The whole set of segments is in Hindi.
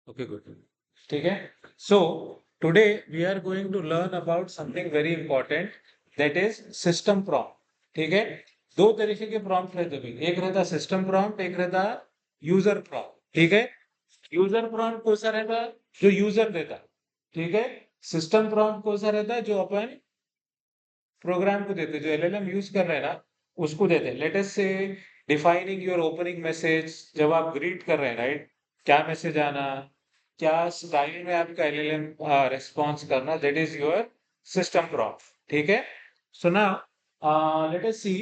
Okay, good. ठीक है. So today we are going to learn about something very important, that is system prompt. ठीक है. दो तरीके के prompt रहते हैं. एक रहता system prompt, एक रहता user prompt. ठीक है. user prompt कौन सा रहता, जो user देता. ठीक है. system prompt कौन सा रहता, जो अपन प्रोग्राम को देते, जो एलएलएम यूज कर रहे हैं ना, उसको देते हैं. लेट अस से डिफाइनिंग योर ओपनिंग मैसेज. जब आप ग्रीट कर रहे हैं, राइट, क्या मैसेज आना, क्या स्टाइल में आपका एलएलएम रिस्पॉन्स करना, that is your system prompt. ठीक है. सो नाउ लेट अस सी.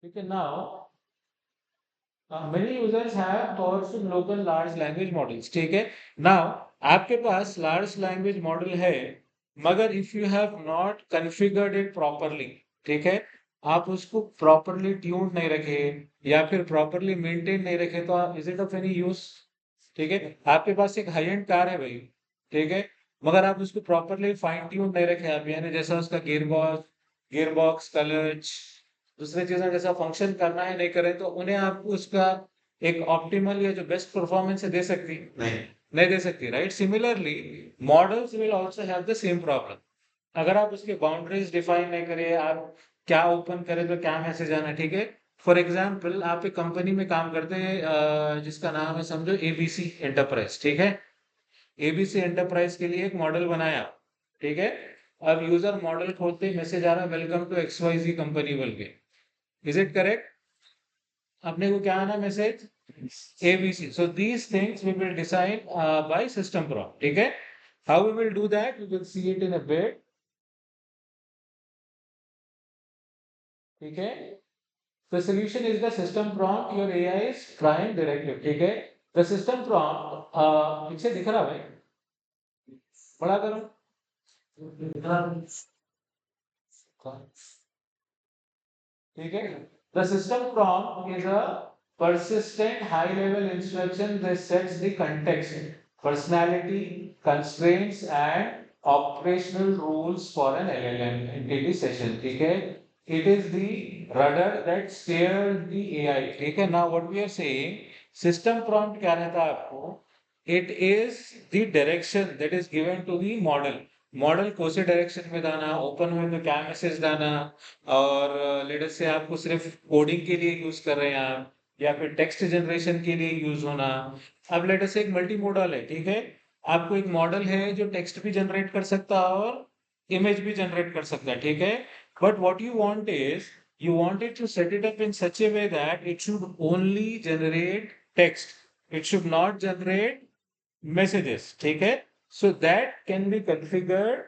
ठीक है. Now many users have powerful local large language models. ठीक है. Now आपके पास large language model है, मगर if you have not configured it properly, ठीक है, आप उसको properly tuned नहीं रखे या फिर properly maintain नहीं रखे, तो is it of any use? ठीक है. आपके पास एक हाई एंड कार है भाई, ठीक है, मगर आप उसको प्रॉपरली फाइन ट्यून नहीं रखे, आप यानी जैसा उसका गियर बॉक्स क्लच, दूसरी चीजें जैसा फंक्शन करना है नहीं करें, तो उन्हें आपको उसका एक ऑप्टिमल या जो बेस्ट परफॉर्मेंस है दे सकती नहीं दे सकती, right. Similarly models will also have the same problem. अगर आप उसके बाउंड्रीज डिफाइन नहीं करिए, आप क्या ओपन करें तो क्या मैसेज आना. ठीक है. फॉर एग्जाम्पल आप एक कंपनी में काम करते हैं, जिसका नाम है समझो एबीसी एंटरप्राइज. ठीक है. एबीसी एंटरप्राइज के लिए एक मॉडल बनाया. ठीक है. अब यूजर मॉडल खोलते ही मैसेज आ रहा है, वेलकम टू एक्सवाईजी कंपनी बोल के. Is it correct? अपने को क्या आना message? ABC. So these things we will decide by system prompt. ठीक है. How we will do that, we will see it in a bit. ठीक है. The solution is the system prompt your AI is trying directive. ठीक है. The system prompt पीछे दिख रहा है भाई, बड़ा करो. ठीक है. The system prompt is a persistent high level instruction that sets the context, personality, constraints and operational rules for an LLM entity session. ठीक है. It is the rudder that steers the AI. ठीक है. Now what we are saying, system prompt क्या रहता है आपको? It is the direction that is given to the model. Model को से डायरेक्शन में जाना, ओपन हुए तो क्या मैसेज डालना, और लेट अस से आपको सिर्फ कोडिंग के लिए यूज कर रहे हैं आप, या फिर टेक्स्ट जनरेशन के लिए यूज होना. अब लेट अस से एक मल्टी मॉडल है. ठीक है. आपको एक मॉडल है जो टेक्स्ट भी जनरेट कर सकता है और इमेज भी जनरेट कर सकता है. ठीक है. But what you want is, you wanted to set it up in such a way that it should only generate text. It should not generate messages. ठीक है. So that can be configured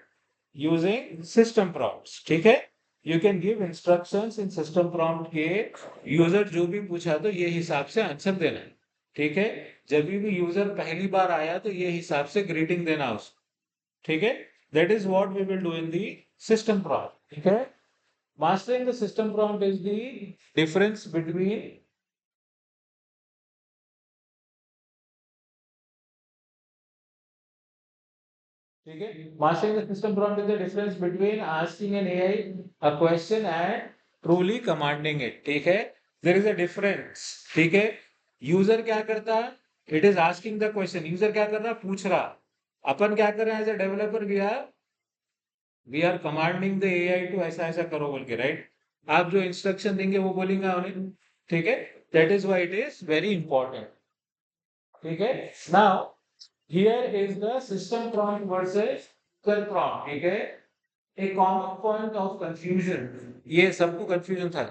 using system prompts. ठीक है. You can give instructions in system prompt के, यूजर जो भी पूछा तो ये हिसाब से आंसर देना है. ठीक है. जब भी यूजर पहली बार आया तो ये हिसाब से ग्रीटिंग देना उसको. ठीक है. That is what we will do in the system prompt. ठीक है. Mastering the system prompt is the difference between. ठीक है. Mastering the system prompt is the difference between asking an AI a question and truly commanding it. ठीक है. There is a difference. ठीक है. यूजर क्या करता है? It is asking the question. User क्या कर रहा है? पूछ रहा. अपन क्या कर रहे हैं as a developer? We are commanding the AI to ऐसा ऐसा करो बोल के, राइट. आप जो इंस्ट्रक्शन देंगे वो बोलेंगे उन्हें. ठीक है. That is why it is very important. ठीक है. Now here is the system prompt versus user prompt. ठीक है. A common point of confusion, ये सबको confusion था.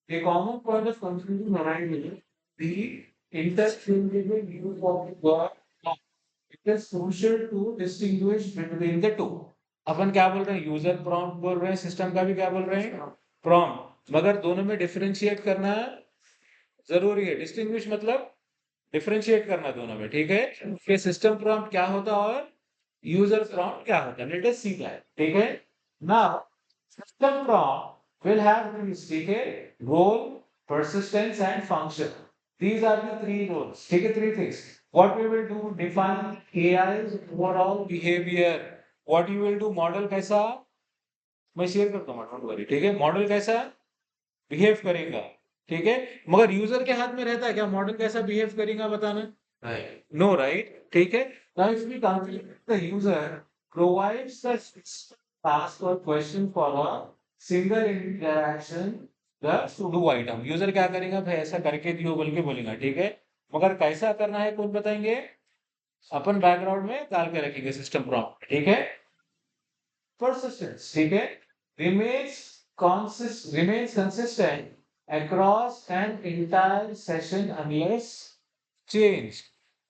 A common point of confusion arises the interchangeable use of the word prompt. It is crucial to distinguish between the two. अपन क्या बोल रहे हैं? यूजर प्रॉम्प्ट बोल रहे हैं, सिस्टम का भी क्या बोल रहे हैं? प्रॉम्प्ट. मगर दोनों में डिफरेंशिएट करना जरूरी है. डिस्टिंग्विश मतलब डिफरेंशिएट करना दोनों में. ठीक है. कि सिस्टम प्रॉम्प्ट क्या होता है और यूजर प्रॉम्प्ट क्या होता है. Let us see that. ठीक है. Now system prompt will have these. ठीक है. Role, persistence and function. These are the three roles. ठीक है. Three things. What we will do, define AI's overall behavior. What you will do, model कैसा मैं शेयर करता हूँ, डोंट वरी, ठीक है। मॉडल कैसा बिहेव करेगा, ठीक है, मगर यूजर के हाथ में रहता है क्या मॉडल कैसा बिहेव करेगा बताना? नो, राइट, ठीक है। Now if we consider the user provides the task और question for a single interaction the to do item, user क्या करेगा भाई, ऐसा करके दियो बोल के बोलेगा, ठीक है, मगर कैसा करना है कौन बताएंगे, अपन बैकग्राउंड में डाल के रखेंगे सिस्टम प्रॉम्प्ट, ठीक है। Persistence, ठीक है, remains consistent across an entire session unless changed,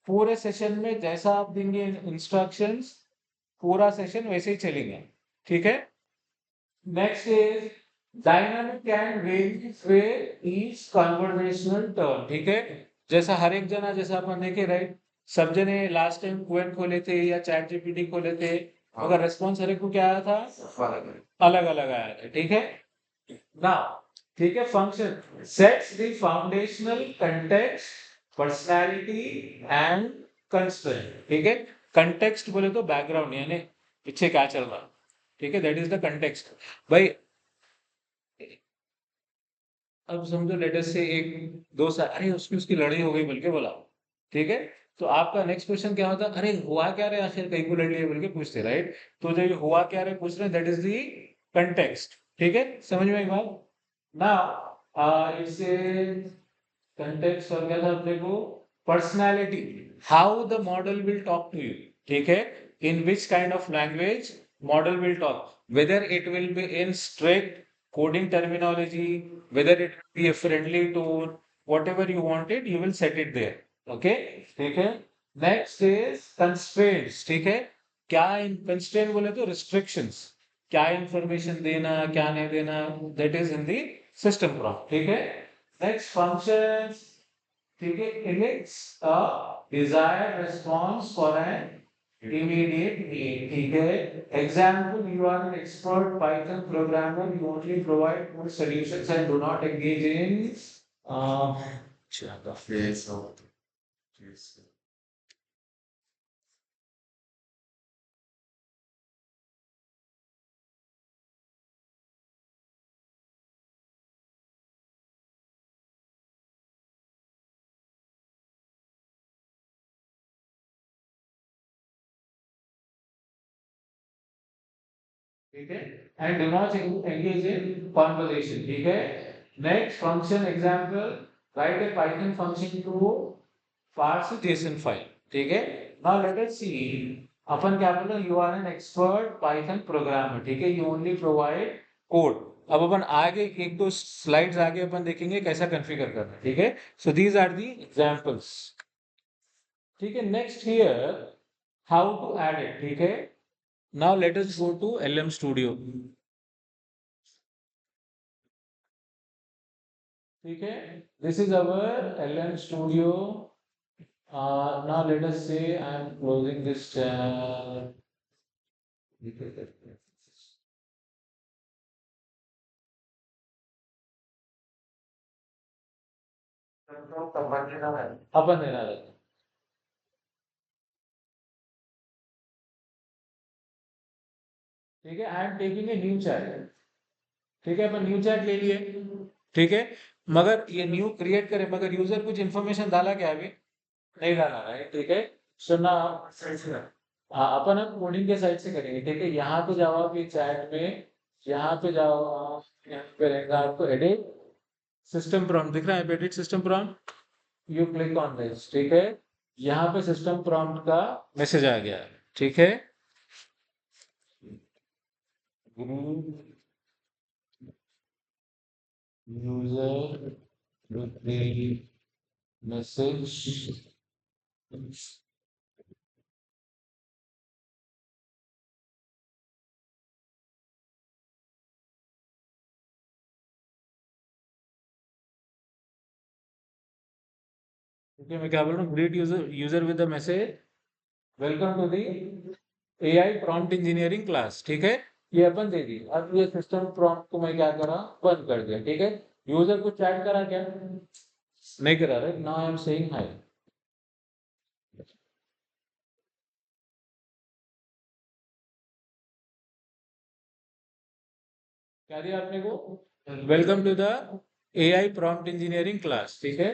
पूरे सेशन में जैसा आप देंगे इंस्ट्रक्शंस पूरा सेशन वैसे ही चलेगा, ठीक है। Next is dynamic and various way each conversational turn, ठीक है, जैसा हर एक जना, जैसा अपन देखे राइट, सब जने लास्ट टाइम क्वेट खोले थे या चैट जीपीटी खोले थे, अगर रेस्पॉन्स हर एक को क्या आया था, अलग अलग आया था, ठीक है। नाउ, ठीक है, function sets the foundational context personality and constraint, ठीक है। कंटेक्स्ट बोले तो बैकग्राउंड यानी पीछे क्या चल रहा, ठीक है, दैट इज द कंटेक्स्ट भाई। अब समझो लेटेस्ट से एक दो साल, अरे उसकी उसकी लड़ाई हो गई बोल के बोला, ठीक है, तो आपका नेक्स्ट क्वेश्चन क्या होता, अरे हुआ क्या रे आखिर कहीं को लड़ लिया बोल के पूछते, राइट, तो जो ये हुआ क्या रे पूछ रहे दैट इज दी कंटेक्स्ट, ठीक है, समझ में एक बात। नाउ इससे कंटेक्स्ट और क्या था अपने को, personality, how the model will talk to you, ठीक है, in which kind of language model will talk, whether it will be in strict coding terminology, whether it will be a friendly tone, whatever you want it, you will set it there. Okay, ठीक है। Next is constraints, ठीक है, क्या constraint बोले तो restrictions, क्या information देना क्या नहीं देना, that is in the system prompt, ठीक है। Next functions, ठीक है, emits a desired response for an immediate need, ठीक है। Example, you are an expert Python programmer, you only provide good solutions and do not engage in अच्छा, yes, yes. ठीक है, and do not engage in conversation, ठीक है। Next function example, write a Python function to parse a JSON file, ठीक है। Now let us see, अपन क्या बोला, you are an expert Python programmer, ठीक है, you only provide code। अब अपन आगे एक दो स्लाइड्स आगे अपन देखेंगे कैसा कॉन्फ़िगर करना है, ठीक है। So these are the examples, ठीक है। Next here how to add it, ठीक है। Now let us go to LM studio, ठीक है, this is our LM studio. Now let us say I am closing this tab. अपन देना रहता, ठीक है। I am taking a new chat, ठीक है, अपन न्यू चैट ले लिए, ठीक है, मगर ये न्यू क्रिएट करे मगर यूजर कुछ इन्फॉर्मेशन डाला क्या अभी, नहीं डाला है, ठीक है। सुनना, हाँ, अपन हम कोडिंग के साइड से करेंगे, ठीक है। यहाँ पे जाओ आप ये चैट में, यहाँ पे जाओ आप, यहाँ पे रहेगा आपको एडिट सिस्टम प्रॉम्प्ट दिख रहा है, edit system prompt, you click on this, ठीक है। यहाँ पे सिस्टम प्रॉम्प्ट का मैसेज आ गया है, ठीक है। Group user with the message, okay, मैं क्या बोल रहा हूँ, greet user with the message, welcome to the AI prompt engineering class, ठीक है, ये अपन दे दी। अब ये सिस्टम प्रॉम्प्ट को मैं क्या करा, बंद कर दिया, ठीक है। यूजर को चैट करा क्या, नहीं करा रहे, now I am saying hi, क्या दिया आपने को? Welcome to the AI prompt engineering class, ठीक है।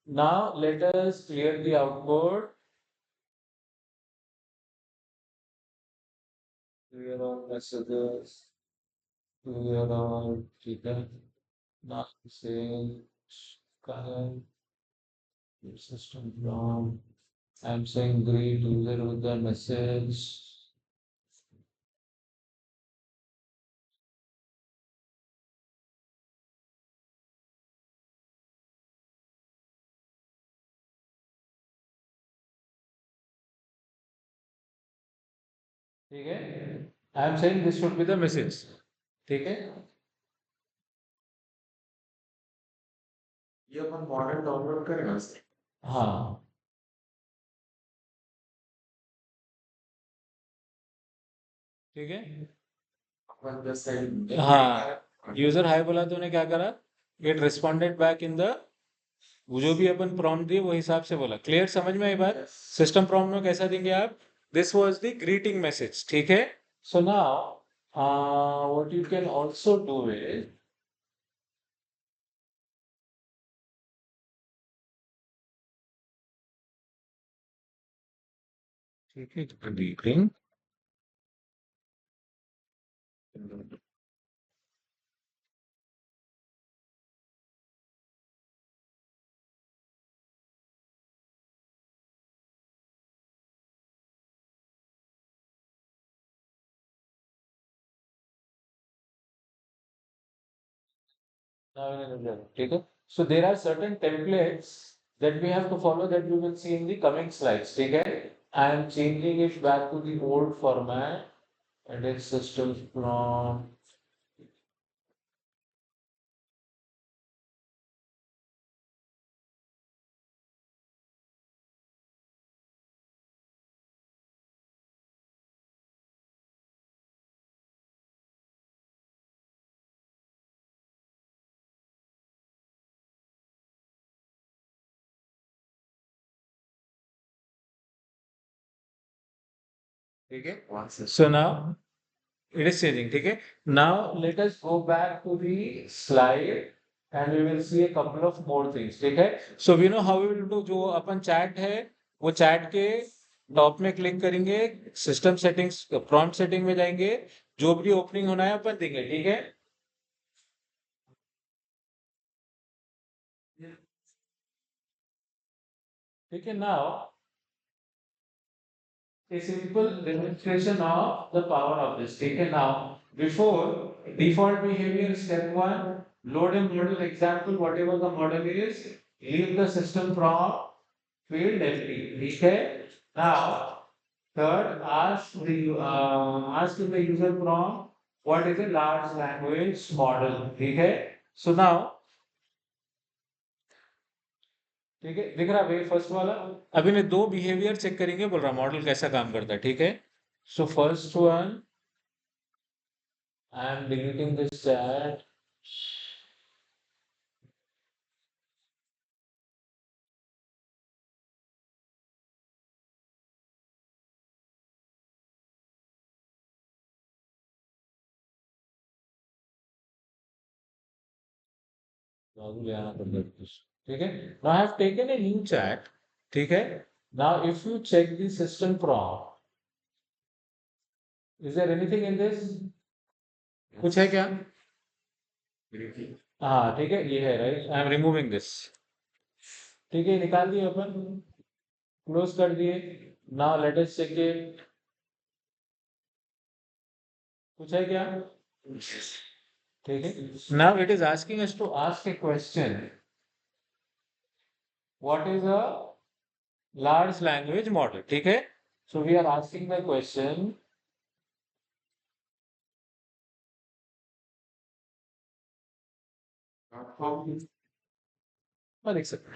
Now let us clear the output. Clear all messages, clear all, ठीक है। नाउ से current system prompt. I'm saying greet user with the message. ठीक है, I am saying this should be the message, ठीक है। ये अपन मॉडल डाउनलोड करेंगे। हाँ, ठीक है। अपन जैसे हाँ, यूजर हाई बोला तो उन्हें क्या करा, it responded back in the, वो जो भी अपन प्रॉम्प्ट दिए वो हिसाब से बोला। क्लियर, समझ में आई बात? सिस्टम प्रॉम्प्ट में कैसा देंगे आप? This was the greeting message, ठीक है। सो now what you can also do is, ठीक है, ग्रीटिंग। ठीक है। So there are certain templates that we have to follow that you will see in the coming slides, ठीक है। I am changing it back to the old format and it's system from, ठीक है। So now it is changing, ठीक है। Now let us go back to the slide and we will see a couple of more things, ठीक है। So we know how we will do, जो अपन चैट है वो चैट के टॉप में क्लिक करेंगे, सिस्टम सेटिंग्स प्रॉम्प्ट सेटिंग में जाएंगे, जो भी ओपनिंग होना है अपन देंगे, ठीक है। ठीक है। Now a simple demonstration of the power of this. ठीक है। Now before default behavior, step one, load a model example, whatever the model is, leave the system prompt field empty, ठीक है। Now third, ask in the user prompt what is a large language model, ठीक है। So now, ठीक है, दिख रहा भाई फर्स्ट वाला। अभी मैं दो बिहेवियर चेक करेंगे, बोल रहा मॉडल कैसा काम करता है, ठीक है। So first one, I am deleting this chat. ठीक है। Now I have taken a new chat, ठीक है। Now if you check the system prompt, is there anything in this? कुछ है क्या? हाँ, ठीक है, ये है, right. I am removing this, ठीक है, निकाल दिए अपन, क्लोज कर दिए। Now let us check it, कुछ है क्या? ठीक है। Now it is asking us to ask a question, what is a large language model, ठीक है। So we are asking the question, देख सकते,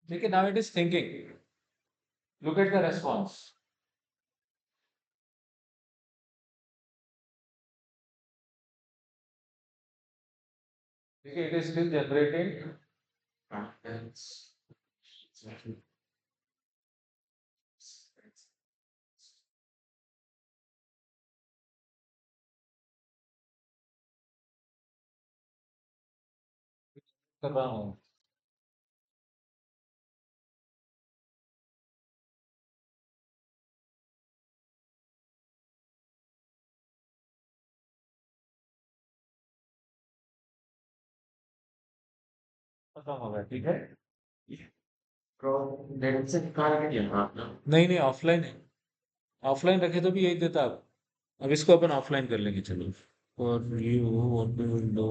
ठीक है। Now it is thinking, look at the response, ठीक है। इट इज स्टिल जनरेटिंग, कर रहा हूँ। खत्म हो गया, ठीक है। नेट से निकाल के दिया था आपने? नहीं नहीं, ऑफलाइन है। ऑफलाइन रखे तो भी यही देता अब इसको अपन ऑफलाइन कर लेंगे, चलो। और you what we will do.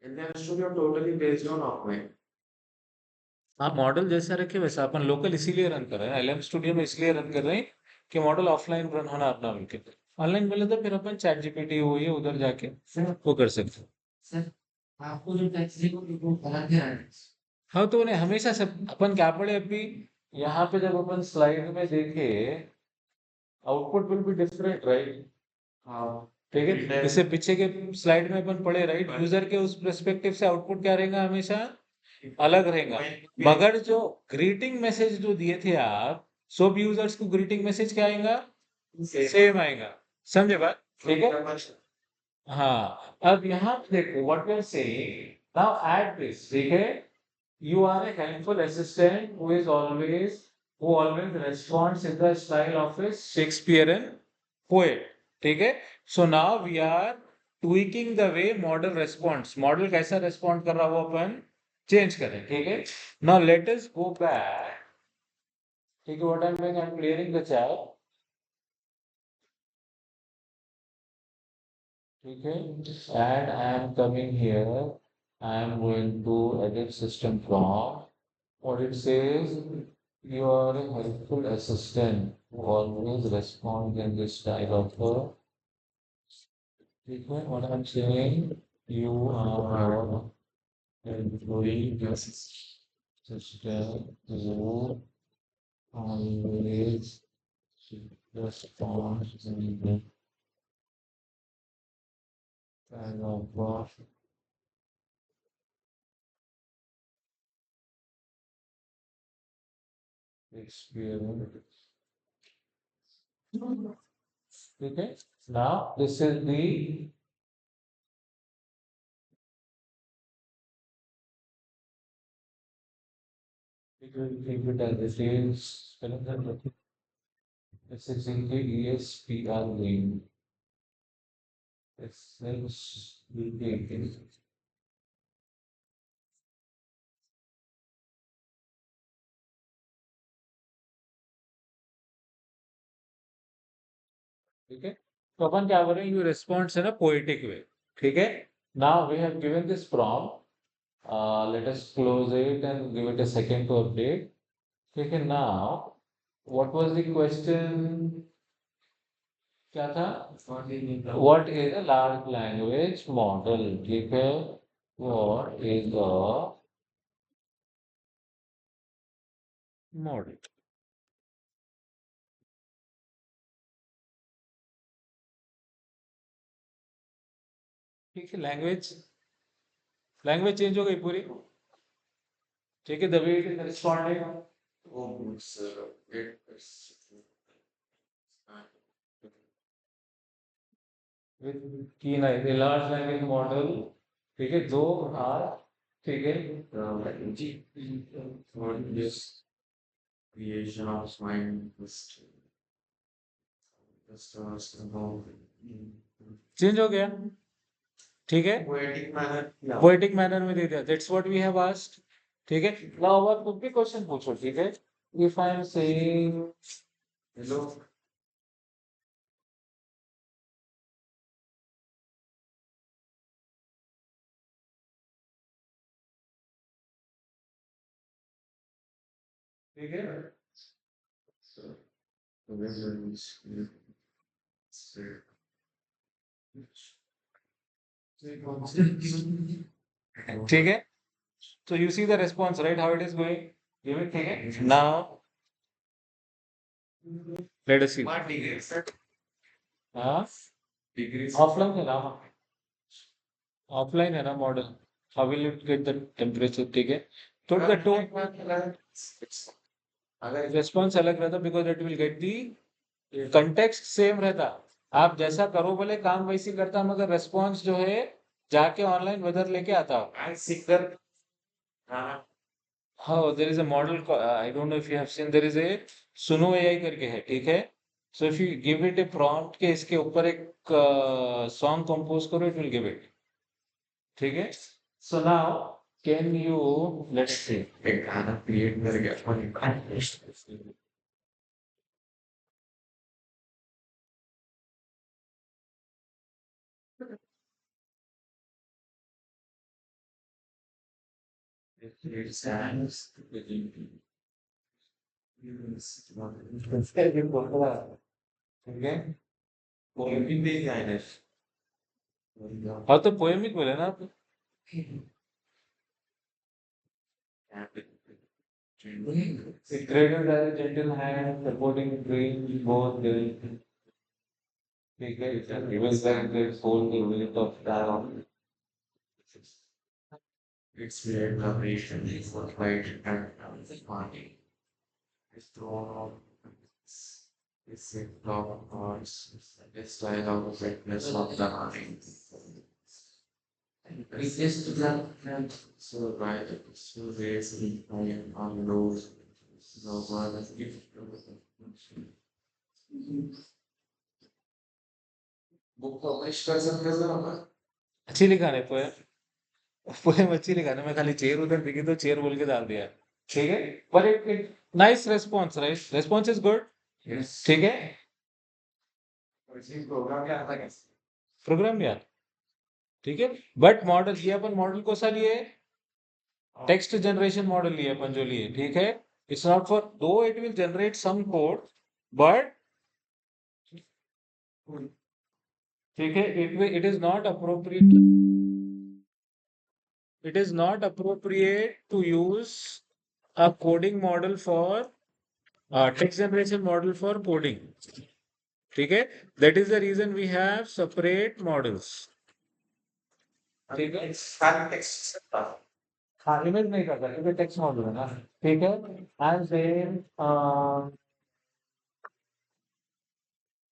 Indian Studio totally based on offline. आप मॉडल जैसा रखे वैसा, अपन लोकल इसीलिए रन कर रहे हैं, एलएम स्टूडियो में इसलिए रन कर रहे हैं कि मॉडल ऑफलाइन रन होना अपना मिलके। ऑनलाइन बोले तो फिर अपन चैट जीपीटी हो ये उधर जाके सर वो कर सकते हैं। सर आपको जो टैक्स देखो वो अलग है। हाँ तो उन्हें हमेशा सब अपन क्या पढ़े अभी, यहाँ पे जब अपन स्लाइड में देखे, output will be different, right. हाँ ठीक है, इससे पीछे के स्लाइड में अपन पढ़े, राइट, यूजर के उस पर्सपेक्टिव से आउटपुट क्या रहेगा, हमेशा अलग रहेगा। मगर जो ग्रीटिंग मैसेज जो दिए थे आप, सब यूजर्स को ग्रीटिंग मैसेज क्या आएगा, सेम आएगा। समझे बात, ठीक है। हाँ अब यहाँ पे देखो what we are saying now, add this, ठीक है। You are a helpful assistant who always responds in the style of a Shakespearean poet. ठीक है। So now we are tweaking the way model responds. Model कैसा respond कर रहा है वो अपन change करें, ठीक है। Now let us go back. ठीक है, what I'm doing, I'm clearing the chat. ठीक है, and I am coming here. I am going to edit system prompt. What it says, you are a helpful assistant who always responds in this style of treatment. What I'm saying, you are a employee assistant who always responds in this style of experience. Okay, now this is the, it will keep it as it is. This is in the ESPR lane. It's taken. ठीक है, तो अपन क्या करेंगे, ये रिस्पॉन्स है ना पोएटिक वे, ठीक है। Now we have given this prompt, let us close it and give it a second to update. ठीक है, now what was the question, क्या था, what is a large language model, ठीक है। व्हाट इज अ मॉडल, ठीक है। लैंग्वेज लैंग्वेज चेंज हो गई पूरी, ठीक है। The way it is responding Oh, it's with की नहीं लार्ज लैंग्वेज मॉडल, ठीक है, दो आर, ठीक है। for this creation of mind just about change हो गया, ठीक है। poetic manner. पोएटिक मैनर में दे दिया, that's what we have asked, ठीक है। नाउ अब कुछ भी क्वेश्चन पूछो, ठीक है। If I am saying, Hello. ठीक है, So the weather is ठीक है। So you see the response, right? How it is going? Give it, ठीक है। Now let us see. what degree, sir? हाँ, Degrees. ऑफलाइन है ना, ऑफलाइन है ना model. How will it get the temperature, ठीक है। तो द टोन अगर रिस्पॉन्स अलग रहता, because it will get the context same रहता। आप जैसा करो बोले काम वैसी करता, मगर रिस्पॉन्स जो है जाके ऑनलाइन वेदर लेके आता हूँ। I see that. हाँ हाँ, there is a model I don't know if you have seen, there is a सुनो AI करके है, ठीक है? So if you give it a prompt के इसके ऊपर एक song compose करो, it will give it, ठीक है? So now can you, let's see, एक गाना create करके अपन it stands within ठीक है? poem भी गाना है हाँ तो पोएमिक बोले ना आप? It cradled as a gentle hand, supporting dreams both days. ठीक है? It was like the soul, the weight of down. It's weird combination for light and party. It's thrown on it's a block of noise. It's style of witness of the honey. It's just that so right, so raise the fire on those. No one is book publish कर सकते हो ना अच्छी लिखा है पोएम, पोएम अच्छी लिखा है, मैं खाली चेयर उधर दिखी तो चेयर बोल के डाल दिया, ठीक है? पर it nice response, right? Response is good, yes ठीक है? इसी प्रोग्राम क्या आता है प्रोग्राम यार, ठीक है? बट मॉडल ये अपन मॉडल को सा लिए, टेक्स्ट जनरेशन मॉडल लिए अपन जो लिए, ठीक है? It's not for, though it will generate some code, but ठीक है, it is not appropriate, it is not appropriate to use a coding model for text generation model for coding, ठीक है? That is the reason we have separate models, ठीक है? सारे टेक्स्ट हाँ, इमेज नहीं करता क्योंकि टेक्स्ट मॉडल है ना, ठीक है? एंड सेम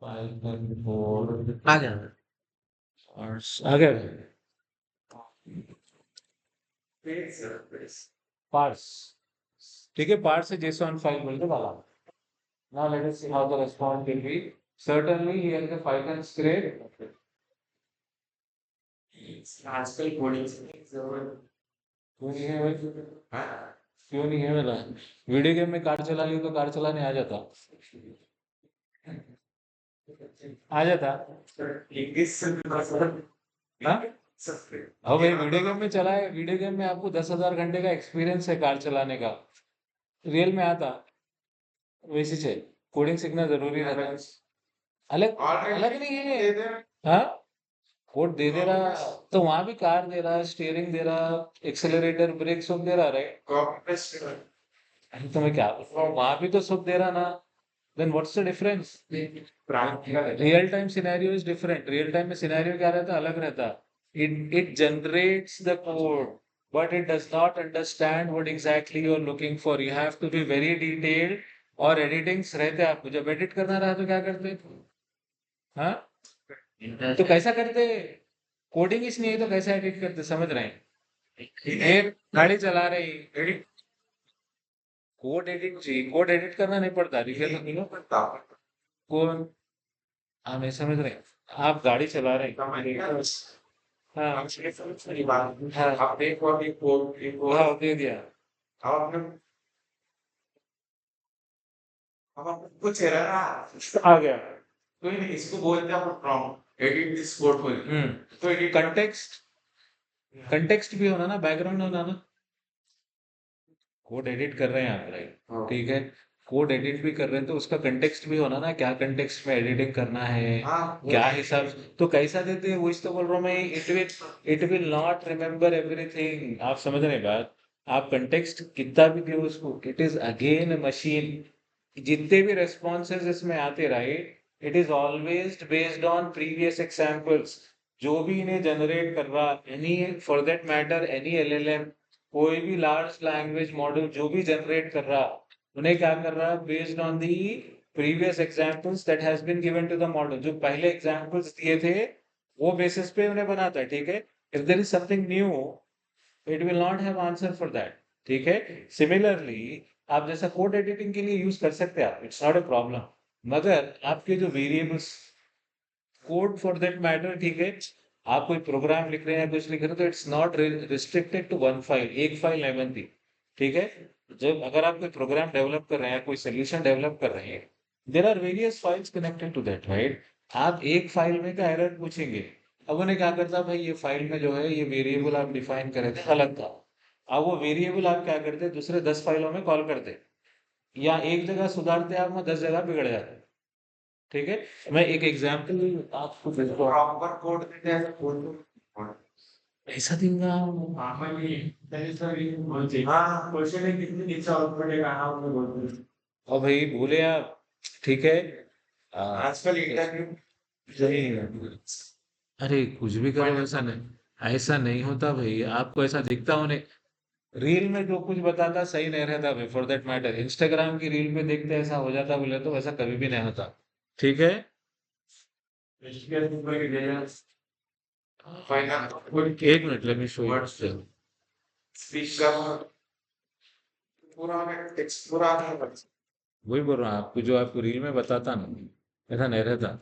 5.4 आ गया, और आ गया पार्स, ठीक है? पार्स से JSON फाइल बोल के डाला। Now let us see how the response will be. Certainly here the Python script, आजकल कोडिंग से क्यों नहीं है भाई? हाँ क्यों नहीं है मेरा? वीडियो गेम में कार चला ली तो कार चलाने आ जाता, आ जाता। इंग्लिश से हाँ? अब भाई वीडियो गेम में चला है, वीडियो गेम में आपको 10,000 घंटे का एक्सपीरियंस है कार चलाने का, रियल में आता वैसे से कोडिंग सीखना जरूरी रहता है। अलग अलग नहीं है, हाँ? कोड दे दे रहा तो वहां भी कार दे रहा, स्टीयरिंग दे रहा, एक्सेलरेटर ब्रेक सब दे रहा, राइट? कॉपी पेस्ट अरे तो मैं क्या वहां भी तो सब दे रहा ना, then what's the difference? Practical real time scenario is different, real time में सिनेरियो क्या रहता, अलग रहता, it generates the code but it does not understand what exactly you are looking for, you have to be very detailed, और एडिटिंग्स रहते हैं, आपको जब एडिट करना रहा तो क्या करते? हाँ, तो कैसा करते? कोडिंग ही नहीं है तो कैसे एडिट करते, समझ रहे हैं? एक गाड़ी चला रही, एडिट, कोड एडिट चाहिए, कोड एडिट करना नहीं पड़ता, लिखे तो कौन, हाँ मैं समझ रहे हैं, आप गाड़ी चला रहे हैं, हाँ हाँ हाँ, दे दिया, कुछ एरर आ गया, तो इसको बोलते हैं प्रॉम्प्ट एडिट दिस कोड बोल तो एडिट कंटेक्स्ट, कंटेक्स्ट भी होना ना, बैकग्राउंड होना ना, कोड एडिट कर रहे हैं आप, राइट? ठीक है, कोड एडिट भी कर रहे हैं तो उसका कंटेक्स्ट भी होना ना, क्या कंटेक्स्ट में एडिटिंग करना है, क्या हिसाब, तो कैसा देते हैं, वो इस तो बोल रहा हूँ मैं, it will not remember everything, आप समझ रहे हैं बात? आप कंटेक्स्ट कितना भी दो उसको, इट इज अगेन मशीन, जितने भी रेस्पॉन्सेज इसमें आते, right, it is always based on previous examples, जो भी इन्हें जनरेट कर रहा, any for that matter any LLM, कोई भी लार्ज लैंग्वेज मॉडल जो भी जनरेट कर रहा, उन्हें क्या कर रहा, based on the previous examples that has been given to the model, जो पहले एग्जाम्पल्स दिए थे वो बेसिस पे उन्हें बनाता है, ठीक है? If there is something new, it will not have answer for that. ठीक है? Similarly, आप जैसा कोड एडिटिंग के लिए यूज कर सकते हैं आप, इट्स नॉट अ प्रॉब्लम, मगर आपके जो variables code for that matter, ठीक है, आप कोई प्रोग्राम लिख रहे हैं, कुछ लिख रहे हैं, तो it's not restricted to one file, एक फाइल नहीं बनती, ठीक है। जब अगर आप कोई प्रोग्राम डेवलप कर रहे हैं, कोई सोल्यूशन डेवलप कर रहे हैं, there are various files connected to that, right. आप एक फाइल में का एरर पूछेंगे, अब उन्हें क्या करता, भाई ये फाइल में जो है ये वेरिएबल आप डिफाइन करे थे गलत था, अब वो वेरिएबल आप क्या करते, दूसरे 10 फाइलों में कॉल करते, या एक जगह सुधारते आप, वहाँ 10 जगह बिगड़ जाते, ठीक है। मैं एक एग्जाम्पल आपको देता हूँ। प्रॉपर कोड देते हैं कोड ऐसा दूंगा, हाँ क्वेश्चन है कितनी नीचे आउटपुट है कहाँ आपने बोल और भाई भूले आप, ठीक है। आजकल इंटरव्यू नहीं, अरे कुछ भी करो, ऐसा नहीं होता भाई, आपको ऐसा दिखता होने, रील में जो कुछ बताता सही नहीं रहता भाई, फॉर दैट मैटर इंस्टाग्राम की रील पे देखते ऐसा हो जाता, बोले तो वैसा कभी भी नहीं होता, ठीक है। फाइनल एक minute, let me show you. Speech का पूरा टेक्स्ट पूरा वही बोल रहा हूँ आपको, जो आपको रील में बताता ना, ऐसा नहीं रहता,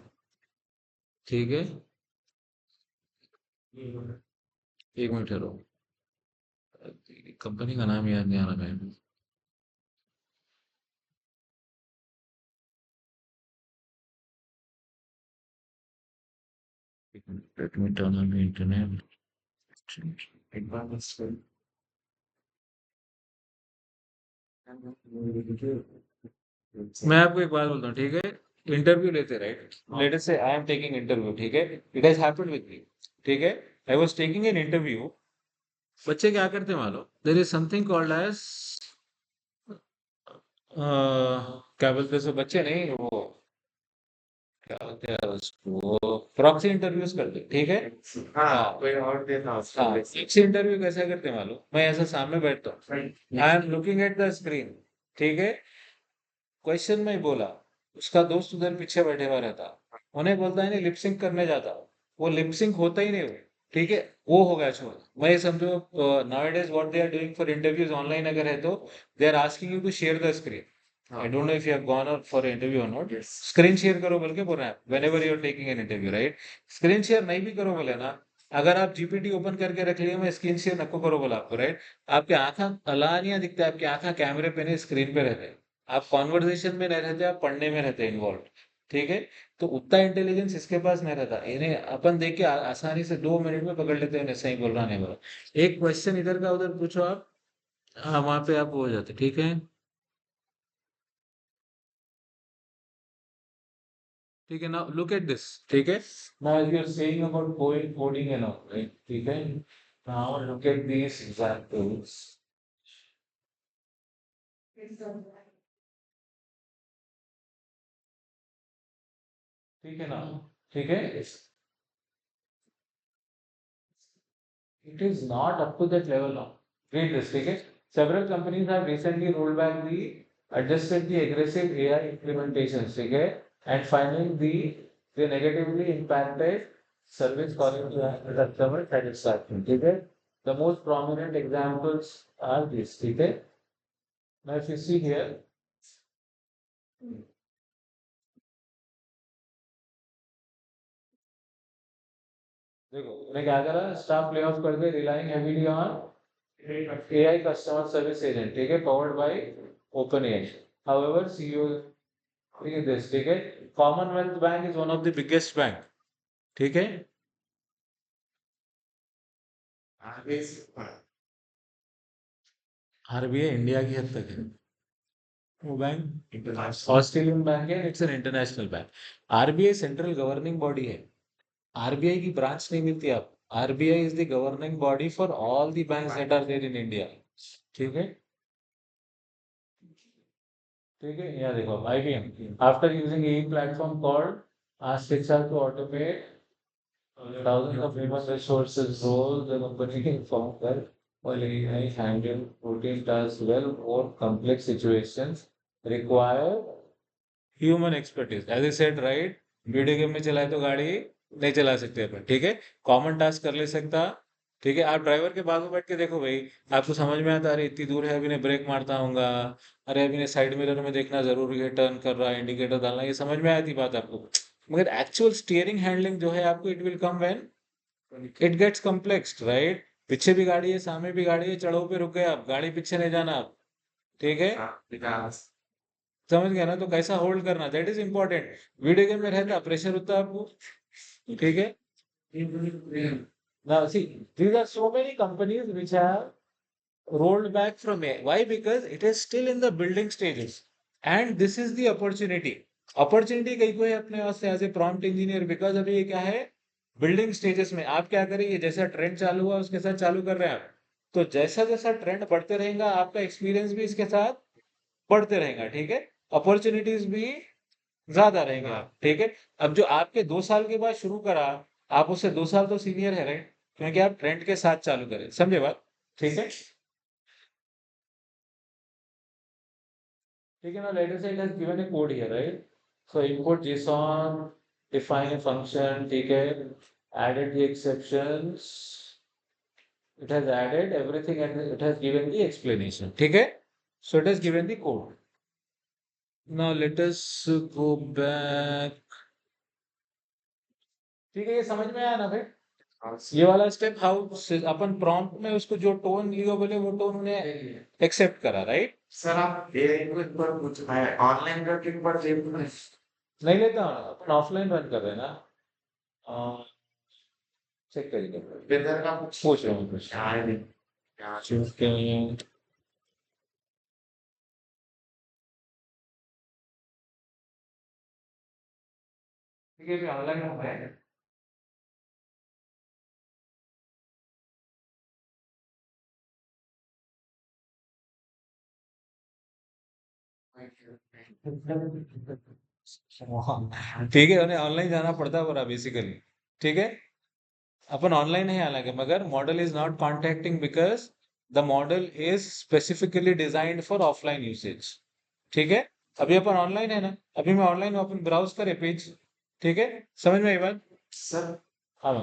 ठीक है। एक मिनट ठहरो, कंपनी का नाम याद नहीं आ रहा है। Let me turn on the internet. एक बार बस मैं आपको एक बात बोलता हूँ, ठीक है। इंटरव्यू लेते, राइट, लेट अस से आई एम टेकिंग इंटरव्यू, ठीक है, it has happened with me, ठीक है। I was taking an interview, बच्चे क्या करते हैं मालूम, there is something called as, क्या बोलते हैं सो, बच्चे नहीं वो, क्या बोलते हैं उसको, प्रॉक्सी इंटरव्यूज करते, ठीक है। हाँ कोई और देता हाँ, उसको प्रॉक्सी इंटरव्यू कैसे करते हैं मालूम, मैं ऐसा सामने बैठता हूँ, I am looking at the screen, ठीक है, क्वेश्चन में बोला, उसका दोस्त उधर पीछे बैठे हुआ रहता, उन्हें बोलता है नहीं लिपसिंक करने जाता, वो लिपसिंक होता ही नहीं वो, ठीक है, वो हो गया छोड़। मैं ये समझो, nowadays what they are doing for interviews online अगर है तो, they are asking you to share the screen, I don't know if you have gone out for interview और नॉट, स्क्रीन शेयर करो बोल के बोल रहे हैं, whenever you are taking an interview, right. Screen share नहीं भी करो बोले ना, अगर आप जीपीटी ओपन करके रख लिया, मैं स्क्रीन शेयर नको करो बोला आपको, राइट, आपके आंखा अलानिया दिखता है, आपकी आंखा कैमरे पे नहीं स्क्रीन पे रहते हैं, आप कॉन्वर्सेशन में नहीं रहते, आप पढ़ने में रहते इन्वॉल्व, ठीक है। तो उतना इंटेलिजेंस इसके पास नहीं रहता, इन्हें अपन देख के आसानी से 2 मिनट में पकड़ लेते हैं, सही बोल रहा नहीं बोला, एक क्वेश्चन इधर का उधर पूछो आप, हाँ वहां पे आप हो जाते, ठीक है, ठीक है। नाउ लुक एट दिस, ठीक है, now you are saying about coding and all, right, ठीक है। Now look at these examples, ठीक है ना, ठीक है, it is not up to that level now. Read this, okay? Several companies have recently rolled back adjusted the aggressive AI implementations, okay? And finally, they negatively impacted service quality and customer satisfaction, okay? The most prominent examples are these, okay? Now, if you see here, देखो उन्हें क्या करा, स्टाफ प्ले ऑफ कर दे, relying heavily on AI customer service agent, ठीक है, powered by OpenAI. However, CEO, look at this, ठीक है, Commonwealth Bank is one of the biggest bank, ठीक है, आगे RBI इंडिया की हद तक है, वो बैंक इंटरनेशनल ऑस्ट्रेलियन बैंक है, it's an international bank. RBI central governing body है, आरबीआई की ब्रांच नहीं मिलती आप, RBI is the governing body for all the banks that are there in India, ठीक है, ठीक है। यहाँ देखो IBM after using a platform called Ask HR to automate thousands of human resources roles, the company informed that while AI handle routine tasks well, more complex situations require human expertise. As I said, right, video game में चलाए तो गाड़ी नहीं चला सकते अपन, ठीक है, कॉमन टास्क कर ले सकता, ठीक है, आप ड्राइवर के बाजू बैठ के देखो भाई, आपको समझ में आता है, अरे इतनी दूर है, अभी ने ब्रेक मारता हूँगा, अरे अभी ने साइड मिरर में देखना जरूरी है, टर्न कर रहा है, इंडिकेटर डालना, ये समझ में आती बात आपको। मगर एक्चुअल स्टीयरिंग हैंडलिंग जो है आपको, it will come when it gets complex, right? पीछे भी गाड़ी है, सामने भी गाड़ी है, चढ़ो पे रुक गए आप, गाड़ी पीछे नहीं जाना आप, ठीक है? विकास समझ गया ना? तो कैसा होल्ड करना, that is important. Video game में रहता प्रेशर होता है आपको, ठीक है? Now see, these are so many companies which have rolled back from AI. Why? Because it is still in the building stages. And this is the opportunity. Opportunity कहीं को है अपने पास से as a prompt engineer, because अभी ये क्या है, बिल्डिंग स्टेजेस में। आप क्या करेंगे, जैसा ट्रेंड चालू हुआ उसके साथ चालू कर रहे हैं आप, तो जैसा जैसा ट्रेंड बढ़ते रहेगा आपका एक्सपीरियंस भी इसके साथ बढ़ते रहेगा, ठीक है? अपॉर्चुनिटीज भी ज्यादा रहेंगे, ठीक है? अब जो आपके 2 साल के बाद शुरू करा, आप उससे 2 साल तो सीनियर है, राइट? क्योंकि आप ट्रेंड के साथ चालू करें, समझे बात? ठीक है, ठीक है ना? Let us say it has given a code here, right? So import JSON, define a function, ठीक है? Added the exceptions, it has added everything and it has given the explanation, ठीक है? So it has given the code. Now let us go back. ठीक है, ये समझ में आया ना भाई? ये वाला स्टेप, हाउ अपन प्रॉम्प्ट में उसको जो टोन लियो बोले वो टोन उन्हें एक्सेप्ट करा, राइट? सर आप एआई को एक बार कुछ मैं ऑनलाइन करके एक बार देख लूं। नहीं लेता हूँ, अपन ऑफलाइन रन कर रहे हैं ना, चेक करिए, वेदर का कुछ पूछ रहा हूँ कुछ। यार नहीं यार ठीक है, ठीक है, ऑनलाइन हो रहा है। ठीक है, उन्हें ऑनलाइन जाना पड़ता है पूरा बेसिकली, ठीक है? अपन ऑनलाइन है हालांकि, मगर model is not contacting because the model is specifically designed for offline usage, ठीक है? अभी अपन ऑनलाइन है ना, अभी मैं ऑनलाइन हूँ, अपन ब्राउज करें पेज, ठीक है? समझ में आई बात? सर हाँ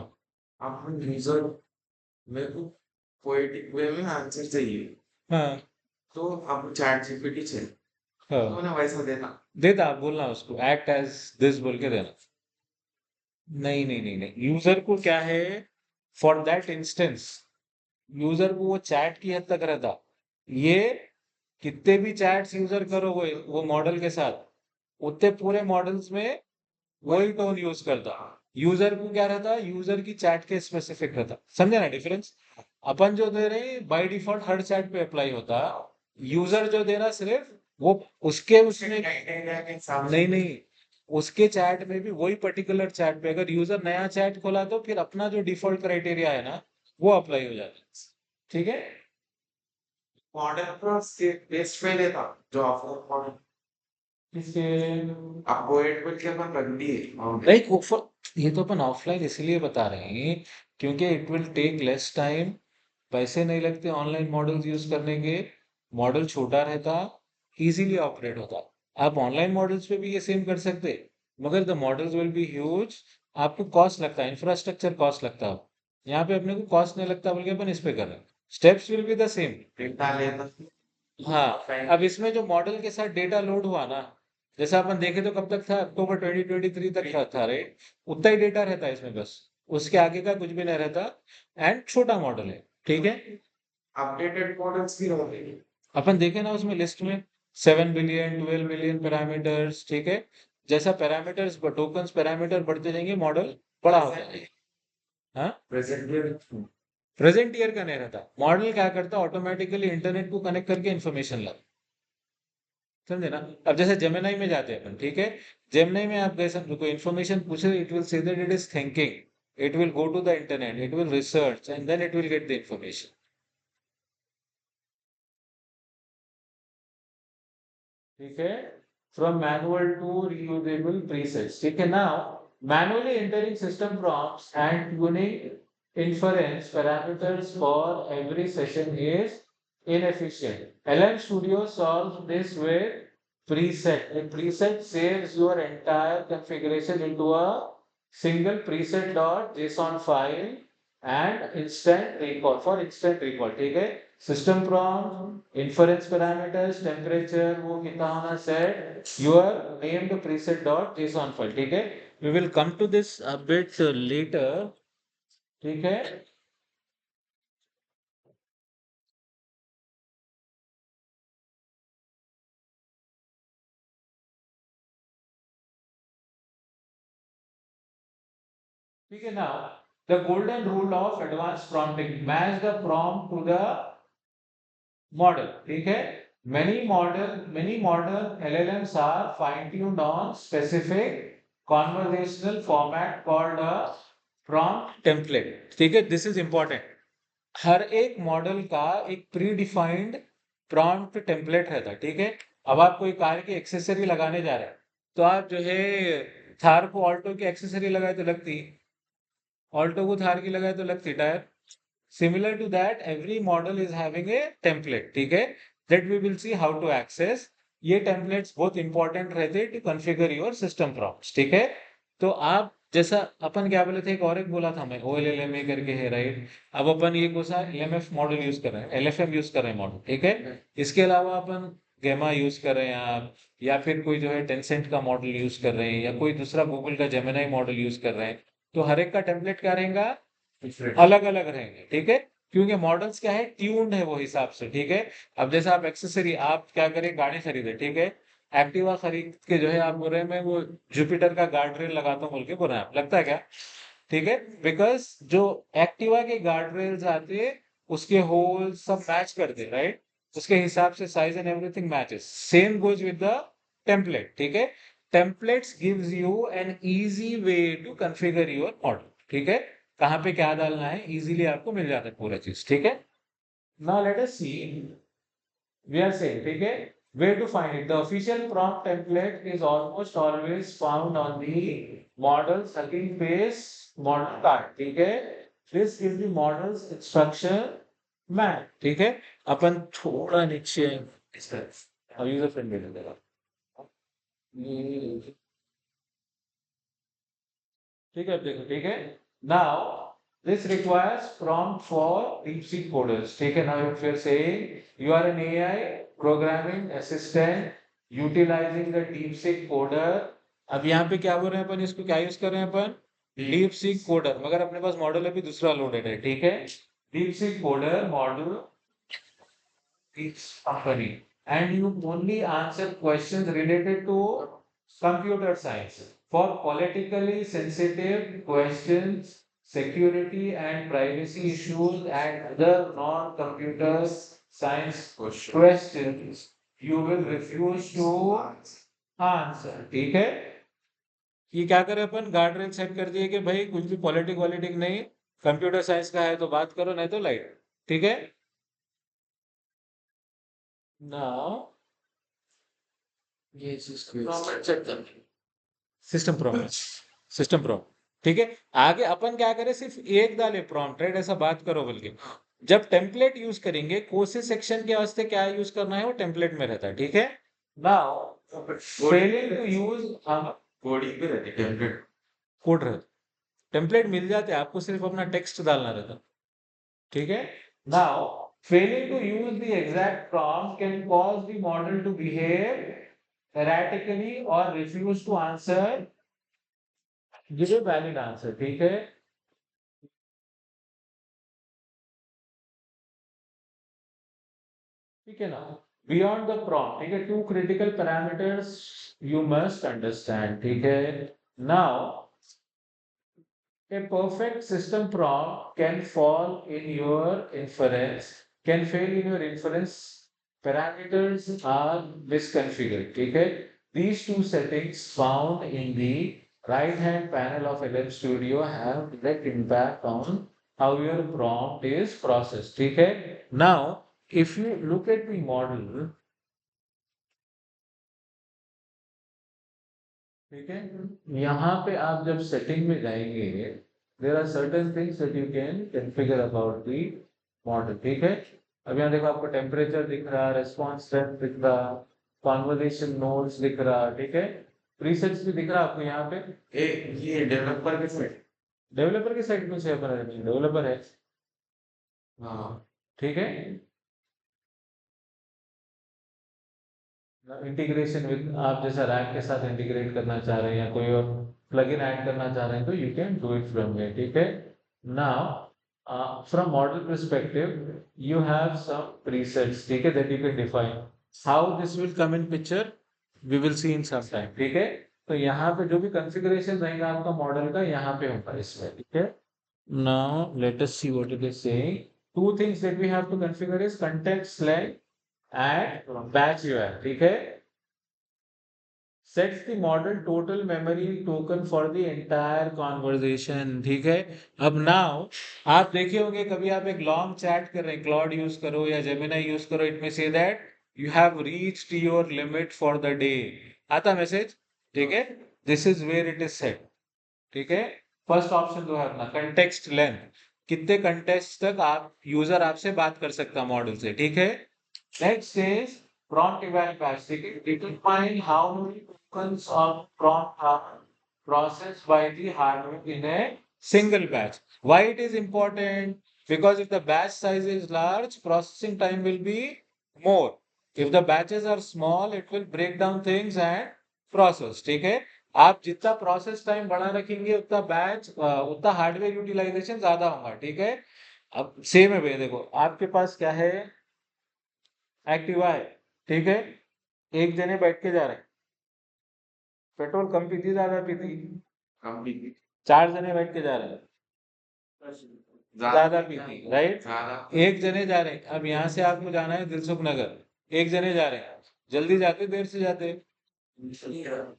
आप यूजर मेरे को पोएटिक वे में आंसर चाहिए हाँ तो आप चैट जीपीटी से तो हाँ, उन्हें वैसा देना। देता आप बोलना उसको, एक्ट एज दिस बोल के देना। नहीं नहीं नहीं नहीं, यूजर को क्या है, फॉर दैट इंस्टेंस यूजर को वो चैट की हद तक रहता, ये कितने भी चैट्स यूजर करो वो मॉडल के साथ, उतने पूरे मॉडल्स में वही टोन यूज करता। यूजर को क्या रहता, यूजर की चैट के स्पेसिफिक रहता, समझे ना डिफरेंस? अपन जो दे रहे हैं बाय डिफॉल्ट हर चैट पे अप्लाई होता, यूजर जो दे रहा सिर्फ वो उसके उसमें, क्राइटेरिया के हिसाब से नहीं नहीं, उसके चैट में भी वही पर्टिकुलर चैट पे अगर यूजर नया चैट खोला तो फिर अपना जो डिफॉल्ट क्राइटेरिया है ना वो अप्लाई हो जाता है, ठीक है? मॉडल पर टेस्ट पे लेता जो ऑफर इसके आप पोएट बोल के अपन रख दिए लाइक ये तो अपन ऑफलाइन इसलिए बता रहे हैं क्योंकि it will take less time, पैसे नहीं लगते ऑनलाइन मॉडल्स यूज करने के, मॉडल छोटा रहता, इजीली ऑपरेट होता। आप ऑनलाइन मॉडल्स पे भी ये सेम कर सकते, मगर the models will be huge, आपको कॉस्ट लगता है, इंफ्रास्ट्रक्चर कॉस्ट लगता है। यहाँ पे अपने को कॉस्ट नहीं लगता बल्कि अपन इस पे कर रहे हैं, steps will be the same. Data लेता हाँ, अब इसमें जो मॉडल के साथ डेटा लोड हुआ ना, जैसा अपन देखे तो कब तक था, अक्टूबर 2023 तक था राइट? उतना ही डेटा रहता है इसमें बस, उसके आगे का कुछ भी नहीं रहता, एंड छोटा मॉडल है, ठीक है? अपडेटेड मॉडल्स भी होंगे। अपन देखे ना उसमें लिस्ट में 7 बिलियन 12 बिलियन पैरामीटर्स, ठीक है? जैसा पैरामीटर्स टोकन्स पैरामीटर बढ़ते जाएंगे मॉडल बड़ा होता है। हाँ, प्रेजेंट ईयर प्रेजेंट ईयर का नहीं रहता, मॉडल क्या करता ऑटोमेटिकली इंटरनेट को कनेक्ट करके इन्फॉर्मेशन लाता, समझे ना? अब जैसे जेमिनाई में जाते हैं अपन, ठीक है? जेमिनाई में आप गए कोई इन्फॉर्मेशन पूछे, it will say that it is thinking, it will go to the internet, it will research and then it will get the information, ठीक है? From manual to reusable presets, ठीक है? Now manually entering system prompts and tuning inference parameters for every session is inefficient. LM Studio solves this with preset. A preset saves your entire configuration into a single preset.json file and instant recall for instant recall. ठीक है, system prompt, inference parameters, temperature वो कितना होना set, your named preset dot json file. ठीक है, we will come to this a bit later. ठीक है, ठीक है. Now the golden rule of advanced prompting, match the prompt to the model. ठीक है, many model LLMs are fine tuned on specific conversational format called a prompt template. ठीक है, this is important. हर एक मॉडल का एक प्री डिफाइंड प्रॉम्प्ट टेम्पलेट रहता है. ठीक है, अब आप कोई कार की एक्सेसरी लगाने जा रहे हैं, तो आप जो है थार को ऑल्टो की एक्सेसरी लगाए तो लगती, ऑल्टो को थार की लगाए तो लगती tyre. Similar to that, every model is having a template. ठीक है, that we will see how to access. ये templates बहुत important रहते हैं to configure your system prompts. ठीक है, तो आप जैसा अपन क्या बोले थे, एक बोला था मैं OLLMA करके है, राइट. अब अपन ये कौन सा LMF मॉडल यूज कर रहे हैं, LFM यूज कर रहे हैं मॉडल. ठीक है, इसके अलावा अपन गेमा यूज कर रहे हैं आप, या फिर कोई जो है टेंसेंट का मॉडल यूज कर रहे हैं, या कोई दूसरा गूगल का जेमिनी मॉडल यूज कर रहे हैं. तो हर एक का टेम्पलेट क्या रहेगा, अलग अलग रहेंगे. ठीक है, क्योंकि मॉडल्स क्या है, ट्यून्ड है वो हिसाब से. ठीक है, अब जैसे आप एक्सेसरी, आप क्या करें, गाड़ी खरीदे, ठीक है, एक्टिवा खरीद के जो है आप बोल रहे हैं मैं वो जुपिटर का गार्ड रेल लगाता हूँ बोल के बोल रहे हैं आप, लगता है क्या. ठीक है, बिकॉज जो एक्टिवा के गार्ड रेल्स आते उसके होल सब मैच करते, राइट. उसके हिसाब से size and everything matches. Same goes with the template. ठीक है, templates gives you an easy way to configure your model. ठीक है, कहाँ पे क्या डालना है इजीली आपको मिल जाता है पूरा चीज. ठीक है, now let us see, we are saying, ठीक है, where to find it. The official prompt template is almost always found on the model sucking face model card. ठीक है, this is the model's instruction map. ठीक है, अपन थोड़ा नीचे इस तरह यूजर फ्रेंडली लगेगा. ठीक है, देखो, ठीक है. Now this requires prompt for DeepSeek coders. ठीक है, now if you're saying you are an AI programming assistant utilizing the DeepSeek coder. अब यहाँ पे क्या बोल रहे हैं अपन, इसको क्या यूज कर रहे हैं अपन, DeepSeek coder, मगर अपने पास मॉडल अभी दूसरा लोडेड है. ठीक है, DeepSeek coder model its company, and you only answer questions related to computer science. For politically sensitive questions, security and privacy issues, and other non-computer science questions, you will refuse to answer. ठीक है, ये क्या करें अपन, गार्ड रेल सेट कर दिए कि भाई कुछ भी पॉलिटिक वॉलिटिक नहीं, कंप्यूटर साइंस का है तो बात करो, नहीं तो लाइट. ठीक है, now ये चीज प्रॉम्प्ट सेट कर, सिस्टम प्रॉम्प्ट, सिस्टम प्रॉम्प्ट. ठीक है, आगे अपन क्या करें, सिर्फ एक डाले प्रॉम्प्ट, राइट, ऐसा बात करो बल्कि. जब टेम्पलेट यूज करेंगे, कोर्सेज सेक्शन के वास्ते क्या यूज करना है वो टेम्पलेट में रहता है. ठीक है, now failing to use, coding पे रहती है टेम्पलेट, कोड रहता, टेम्पलेट मिल जाते हैं आपको, सिर्फ अपना टेक्स्ट डालना रहता. ठीक है, now failing to use the exact prompt can cause the model to behave erratically or refuse to answer, give a valid answer. ठीक है, ठीक है ना. Beyond the prompt, ठीक है, two critical parameters you must understand. ठीक है, now a perfect system prompt can fall in your inference, can fail in your inference. Parameters are misconfigured. ठीक है, these two settings found in the right hand panel of LM Studio have direct impact on how your prompt is processed. ठीक है, now if you look at the model, ठीक है, यहाँ पे आप जब सेटिंग में जाएंगे, there are certain things that you can configure about the model. ठीक है, अब यहाँ देखो आपको टेम्परेचर दिख रहा, रेस्पॉन्स टाइम दिख रहा, कॉन्वर्जेशन नोड्स दिख रहा. ठीक है, प्रीसेट्स भी दिख रहा आपको यहाँ पे. ये डेवलपर के सेट, डेवलपर की साइड में से डेवलपर है, हाँ ठीक है। इंटीग्रेशन विद, आप जैसा रैक के साथ इंटीग्रेट करना चाह रहे हैं या कोई और प्लगइन ऐड करना चाह रहे हैं तो you can do it from here, ठीक है। Now from model perspective you have some presets, ठीक है, that you can define. How this will come in picture we will see in some time, ठीक है। तो यहाँ पे जो भी कॉन्फ़िगरेशन रहेगा आपका मॉडल का यहाँ पे होगा इसमें, ठीक है। Now let us see what it is saying. Two things that we have to configure is context length and batch UR, ठीक है। Sets the model total memory token for the entire conversation, ठीक है। अब नाउ आप देखे होंगे कभी आप एक लॉन्ग चैट कर रहे हैं, क्लॉड यूज करो या जेमिनाई यूज करो, इट में से that you have reached your limit for the day, आता मैसेज, ठीक है। This is where it is set, ठीक है। फर्स्ट ऑप्शन जो है अपना कंटेक्स्ट लेंथ, कितने कंटेक्स्ट तक आप यूजर आपसे बात कर सकता मॉडल से, ठीक है। Next is prompt eval batch, ठीक है। Determine how many tokens of prompt are processed by the hardware in a single batch. Why it is important? Because if the batch size is large, processing time will be more. If the batches are small, it will break down things and process, ठीक है। आप जितना प्रोसेस टाइम बढ़ा रखेंगे उतना बैच उतना हार्डवेयर यूटिलाइजेशन ज्यादा होगा, ठीक है। अब सेम है भैया, देखो आपके पास क्या है, एक्टिवा है, ठीक है। एक जने बैठ के जा रहे हैं, पेट्रोल कम पीती ज्यादा पीती, कम भी चार जने बैठ के जा रहे हैं, ज्यादा पीती, राइट। ज्यादा एक जने जा रहे हैं, अब यहाँ से आपको जाना है दिलसुख नगर, एक जने जा रहे हैं, जल्दी जाते देर से जाते,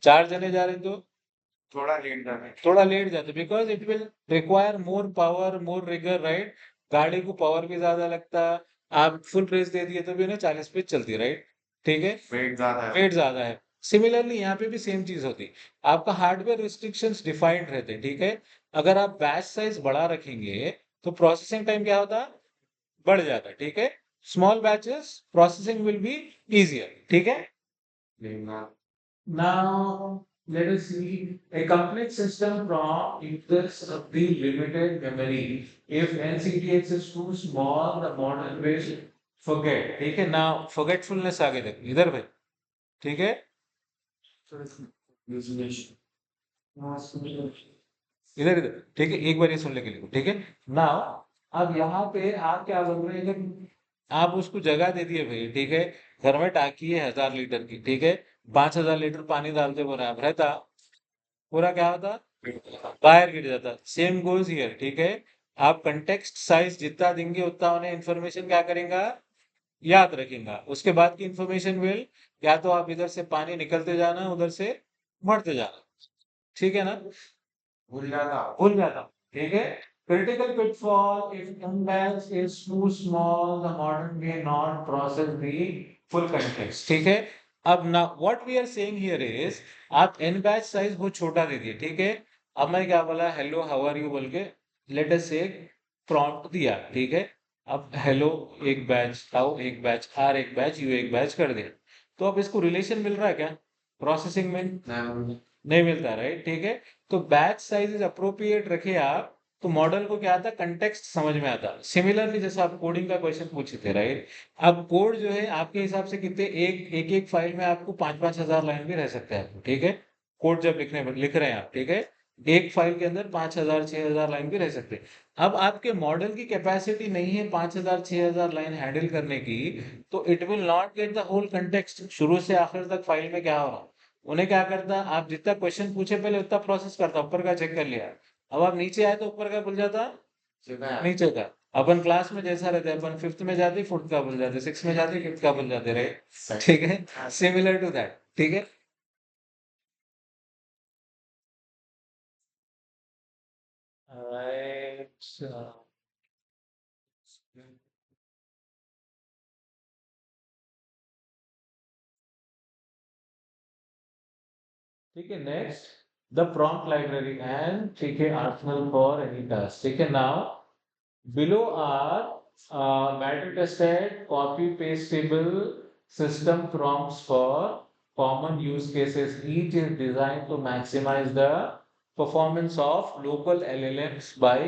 चार जने जा रहे हैं तो थोड़ा लेट जाना है। थोड़ा लेट जाते, because it will require more power more rigour, right. गाड़ी को पावर भी ज्यादा लगता, आप फुल रेस दे दिए तो भी ना 40 पे चलती, राइट, ठीक है। वेट ज्यादा है। वेट ज्यादा है। सिमिलरली यहाँ पे भी सेम चीज होती, आपका हार्डवेयर रिस्ट्रिक्शंस डिफाइंड रहते, ठीक है। अगर आप बैच साइज बड़ा रखेंगे तो प्रोसेसिंग टाइम क्या होता, बढ़ जाता, ठीक है। Small batches processing will be easier, ठीक है। लेना Now, let us see a complete system from users of the limited memory. If NCTX is too small, the model will forget. ठीक है, now forgetfulness आगे देखो इधर पे, ठीक है। इधर इधर, ठीक है, एक बार ये सुन लेके लिखो, ठीक है। नाउ अब यहाँ पे आप क्या बोल रहे हैं कि आप उसको जगह दे दिए भाई, ठीक है। घर में टाकी है 1000 लीटर की, ठीक है। 5000 लीटर पानी डालते बोला आप रहता, पूरा क्या होता, बाहर गिर जाता। सेम गोज हियर, ठीक है। आप कंटेक्स्ट साइज जितना देंगे उतना उन्हें इंफॉर्मेशन क्या करेगा, याद रखेगा। उसके बाद की इंफॉर्मेशन विल, या तो आप इधर से पानी निकलते जाना उधर से बढ़ते जाना, ठीक है ना। भूल जाता। भूल जाता, ठीक है। Critical pitfall, if n batch is too small the model may not process the full context, ठीक है। अब ना what we are saying here is आप n batch size बहुत छोटा दे दिए, ठीक है। अब मैं क्या बोला, हेलो हाउ आर यू बोल के लेट अस से प्रॉम्प्ट दिया, ठीक है। अब हेलो एक बैच, हाउ एक बैच, आर एक बैच, यू एक बैच कर दिया, तो अब इसको रिलेशन मिल रहा है क्या प्रोसेसिंग में, नहीं मिलता, राइट, ठीक है। तो बैच साइज इज अप्रोप्रिएट रखे आप, तो मॉडल को क्या आता, कंटेक्स्ट समझ में आता। सिमिलरली जैसे आप कोडिंग का क्वेश्चन पूछे थे, राइट। अब कोड जो है आपके हिसाब से कितने, एक फाइल में आपको 5-5 हजार लाइन भी रह सकते हैं, ठीक है। कोड जब लिख रहे हैं आप, ठीक है। एक फाइल के अंदर 5,000-6,000 लाइन भी रह सकते हैं। अब आपके मॉडल की कैपेसिटी नहीं है 5,000-6,000 लाइन हैंडल करने की, तो it will not get the whole context शुरू से आखिर तक फाइल में क्या हो रहा। उन्हें क्या करता, आप जितना क्वेश्चन पूछे पहले उतना प्रोसेस करता, ऊपर का चेक कर लिया। अब आप नीचे आए तो ऊपर का भूल जाता, नीचे का। अपन क्लास में जैसा रहते हैं, अपन फिफ्थ में जाते फोर्थ का भूल जाते, सिक्स में जाते फिफ्थ का भूल जाते रहे, ठीक है। सिमिलर टू दैट, ठीक है। Right. ठीक है, next the prompt library and, ठीक है, आर्सेनल फॉर एनी टास्क, ठीक है। Now below are battle tested copy pastable system prompts for common use cases. Each is designed to maximize the performance of local LLMs by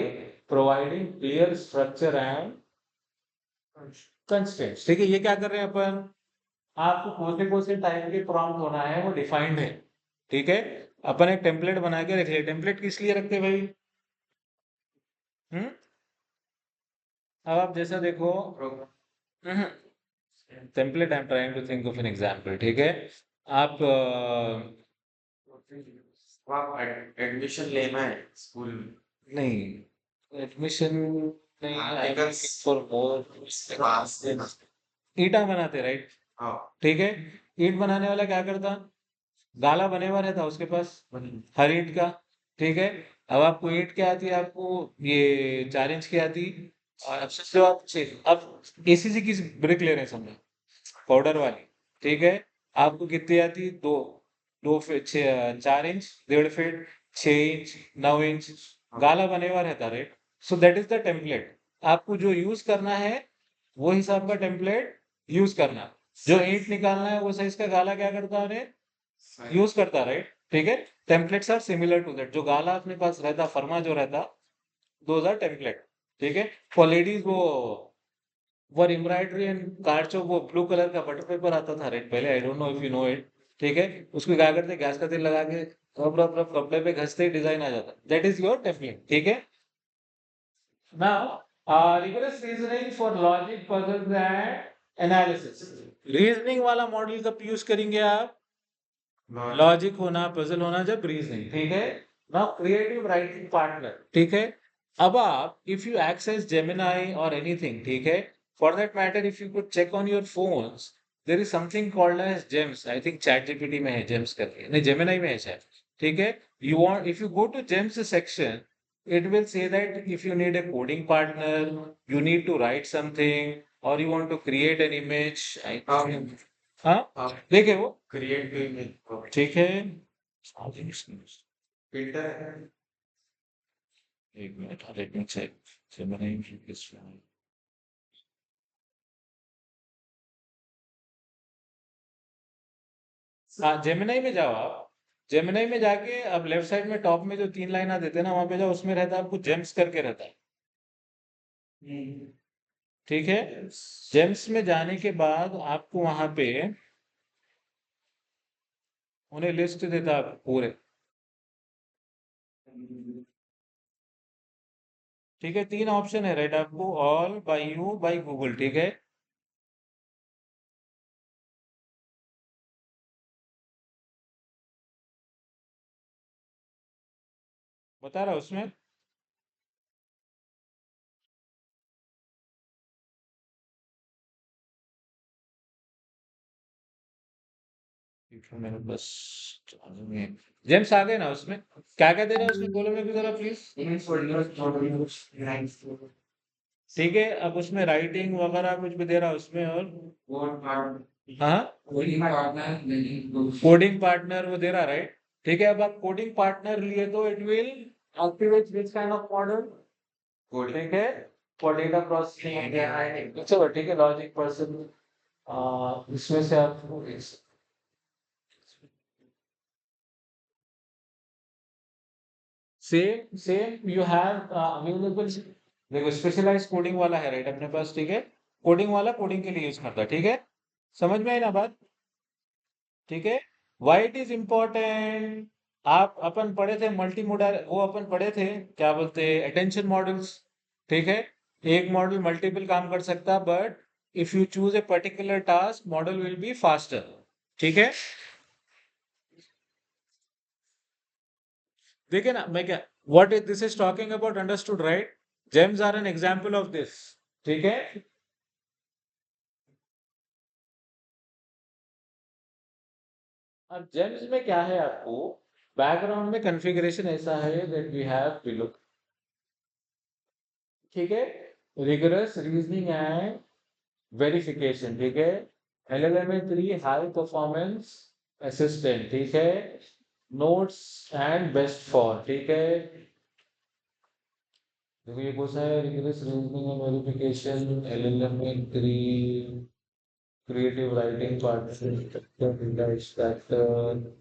providing clear structure and constraints. ठीक है, ये क्या कर रहे हैं अपन, आपको कौन से टाइप के प्रॉम्प्ट होना है वो डिफाइंड है। ठीक है, अपन एक टेम्पलेट बना के रख लिया। टेम्पलेट किस लिए रखते हैं भाई? हम्म, अब आप जैसा देखो, template I am trying to think of an example. ठीक है, आप आप एडमिशन लेना है स्कूल में। नहीं, एडमिशन नहीं, I am articles looking for more पास देना। ईटा बनाते, राइट? हाँ। ठीक है, ईंट बनाने वाला क्या करता, गाला बने हुआ रहता उसके पास हर ईंट का। ठीक है, अब आपको ईंट क्या आती है, आपको ये 4 इंच की आती, और अब सोचो आप अब एसीसी की ब्रिक ले रहे हैं समझो, पाउडर वाली। ठीक है, आपको कितनी आती, दो, 4 इंच, 1.5 फीट, 6 इंच, 9 इंच, गाला बने हुआ रहता, right? So that is the template. आपको जो यूज करना है वो हिसाब का टेम्पलेट यूज करना। जो ईंट निकालना है वो साइज का गाला क्या करता है, यूज करता, राइट? ठीक है, templates are similar to that. जो गाला अपने पास रहता, फर्मा जो रहता, दोज आर टेम्पलेट। ठीक है, फॉर लेडीज वो एम्ब्रॉयडरी एंड कारचो, वो ब्लू कलर का बटर पेपर आता था, राइट? पहले, I don't know if you know it. ठीक है, उसको क्या करते, गैस का तेल लगा के रब रब रब कपड़े पे घसते ही डिजाइन आ जाता, दैट इज योर टेम्पलेट। ठीक है, now rigorous reasoning for logic puzzles and analysis. Reasoning वाला मॉडल कब यूज करेंगे आप? लॉजिक होना, पजल होना, जब रीजनिंग। ठीक है, नाउ क्रिएटिव राइटिंग पार्टनर। ठीक है, अब आप इफ यू एक्सेस जेमिनाई और एनीथिंग, ठीक है, for that matter if you could check on your phones, there is something called as Gems. I think chat GPT में है जेम्स करके, नहीं जेमिनाई में है शायद। ठीक है, you want, if you go to Gems section, it will say that if you need a coding partner, you need to write something, or you want to create an image, I think, हाँ, आप देखे वो। क्रिएट टू इमेज ठीक है, फिल्टर है। एक minute, let me check. Gemini is, हाँ जेमिनी में जाओ आप। जेमिनी में जाके अब लेफ्ट साइड में टॉप में जो 3 लाइन देते हैं ना, वहां पे जाओ, उसमें रहता है आपको जेम्स करके रहता है। ठीक है, जेम्स में जाने के बाद आपको वहां पे उन्हें लिस्ट देता है पूरे। ठीक है, 3 ऑप्शन है, राइट? आपको all, by you, by Google. ठीक है, बता रहा हूं उसमें। ठीक है, मेरे बस जेम्स आ गए ना उसमें, क्या क्या दे रहा है उसमें, बोलो मेरे को जरा प्लीज। ठीक है, अब उसमें राइटिंग वगैरह कुछ भी दे रहा है उसमें, और हाँ, कोडिंग पार्टनर वो दे रहा, राइट? ठीक है, अब आप कोडिंग पार्टनर लिए तो it will activate which kind of model? Coding. ठीक है, फॉर डेटा प्रोसेसिंग। चलो ठीक है, लॉजिक पर्सन, इसमें से आपको same same you have available. देखो, स्पेशलाइज कोडिंग वाला है, राइट, अपने पास। ठीक है, कोडिंग वाला कोडिंग के लिए यूज करता है। ठीक है, समझ में आई ना बात? ठीक है, वाई इट इज इम्पोर्टेंट, आप अपन पढ़े थे मल्टी मोडल, वो अपन पढ़े थे, क्या बोलते हैं, अटेंशन मॉडल्स। ठीक है, एक मॉडल मल्टीपल काम कर सकता, but if you choose a particular task, model will be faster. ठीक है, देखिए ना मैं क्या, what is this is talking about, understood, right? Gems are an example of this. ठीक है, अब जेम्स में क्या है, आपको बैकग्राउंड में कॉन्फ़िगरेशन ऐसा है दैट वी हैव बिलो। ठीक है, रिगरस रीजनिंग एंड वेरिफिकेशन। ठीक है, LLM3 हाई परफॉर्मेंस असिस्टेंट। ठीक है, नोट्स एंड बेस्ट फॉर। ठीक है, देखो ये कौन सा है, rigorous reasoning and verification, LLM3, creative writing partnership, data extractor.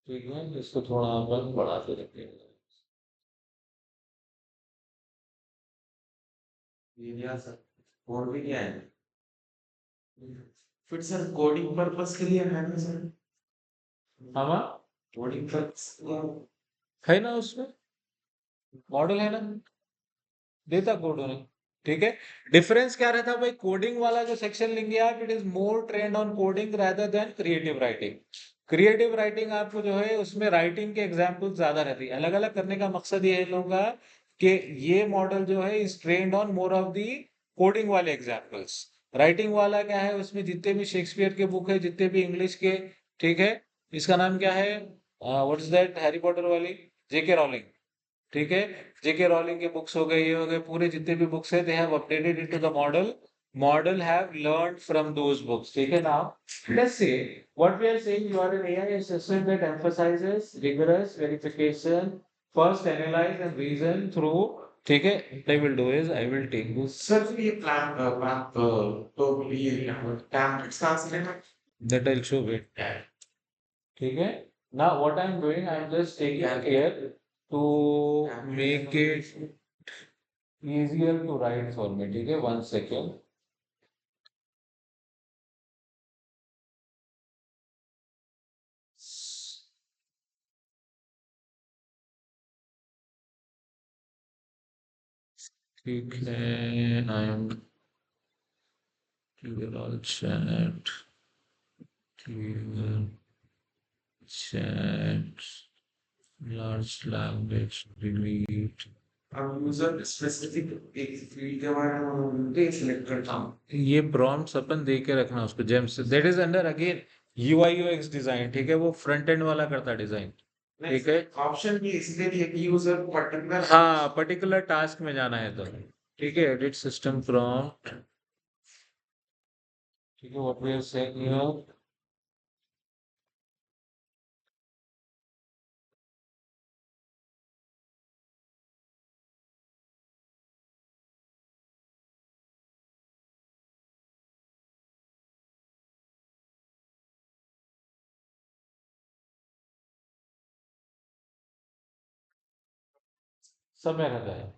ठीक है, इसको थोड़ा अपन बढ़ाते रखेंगे। एरिया सर और भी क्या है फिर सर कोडिंग पर्पस के लिए है ना सर हाँ, कोडिंग पर्पस है ना उसमें मॉडल है ना, देता कोड उन्हें। ठीक है, डिफरेंस क्या रहता है भाई, कोडिंग वाला जो सेक्शन लेंगे आप, it is more trained on coding rather than creative writing. Creative writing आपको जो है उसमें राइटिंग के एग्जाम्पल ज्यादा रहती है। अलग अलग करने का मकसद ये है इन लोगों का कि ये मॉडल जो है is trend on more of the coding वाले एग्जाम्पल्स। राइटिंग वाला क्या है, उसमें जितने भी शेक्सपियर के बुक है, जितने भी इंग्लिश के, ठीक है, इसका नाम क्या है, what is that, Harry Potter वाली, जेके रॉलिंग, ठीक है, जेके रॉलिंग के बुक्स हो गए, ये हो गए, पूरे जितने भी बुक्स है they have updated into the model, model have learned from those books. ठीक है, now let's say what we are saying, you are an AI system that emphasizes rigorous verification, first analyze and reason through, ठीक है, what I will do is I will take this, sir फिर ये प्लान प्लान तो ये टेम्पलेट्स कहाँ से लेना that I'll show it, ठीक है। now what I'm doing, I'm just taking care to make it easier to write for me, ठीक है, 1 second। ठीक है, I M clear all chat, clear chat, large language delete। अब यूजर स्पेसिफिक एक फील्ड के बारे में ये सिलेक्ट करता हूँ ये प्रॉम्प्ट्स अपन दे के रखना उसको, James that is under again UI UX design, ठीक है, वो फ्रंट एंड वाला करता डिजाइन, ठीक है। ऑप्शन भी इसलिए भी है कि यूजर पर्टिकुलर हाँ, पर्टिकुलर टास्क में जाना है तो, ठीक है, एडिट सिस्टम प्रॉम्प्ट, ठीक है, what we are saying here, समय रहता है।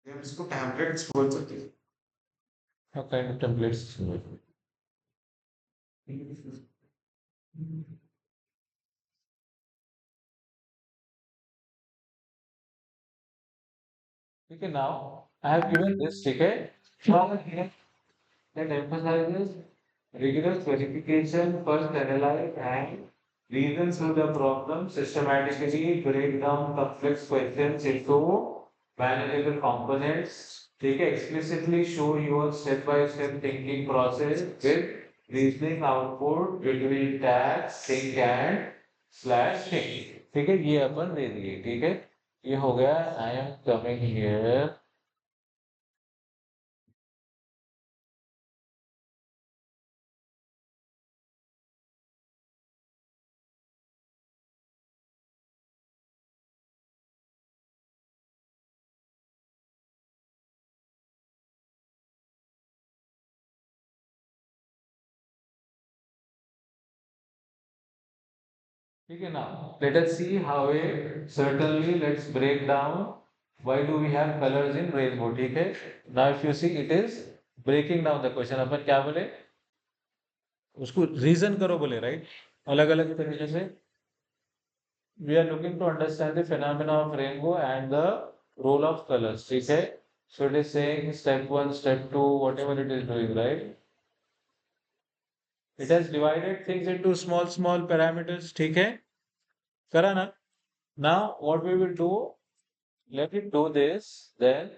हम इसको टेम्पलेट्स बोल सकते हैं What kind of templates? ठीक है, now I have given this, ठीक है, now here that emphasizes rigorous verification, first analyze and reason through the problem, systematically break down complex questions into manageable components, ठीक है, explicitly show your step by step thinking process with reasoning output between tags think and slash think, ठीक है, ये अपन दे दिए, ठीक है। ये हो गया आई एम कमिंग हियर ठीक है ना let us see how it certainly let's break down why do we have colors in rainbow ठीक है now if you see it is breaking down the question अपन क्या बोले उसको रीजन करो बोले राइट अलग अलग तरीके से we are looking to understand the phenomena of rainbow and the role of colors ठीक है so it is saying step 1 step 2 whatever it is doing right it has divided things into small parameters ठीक है करा ना now what we will do let it do this then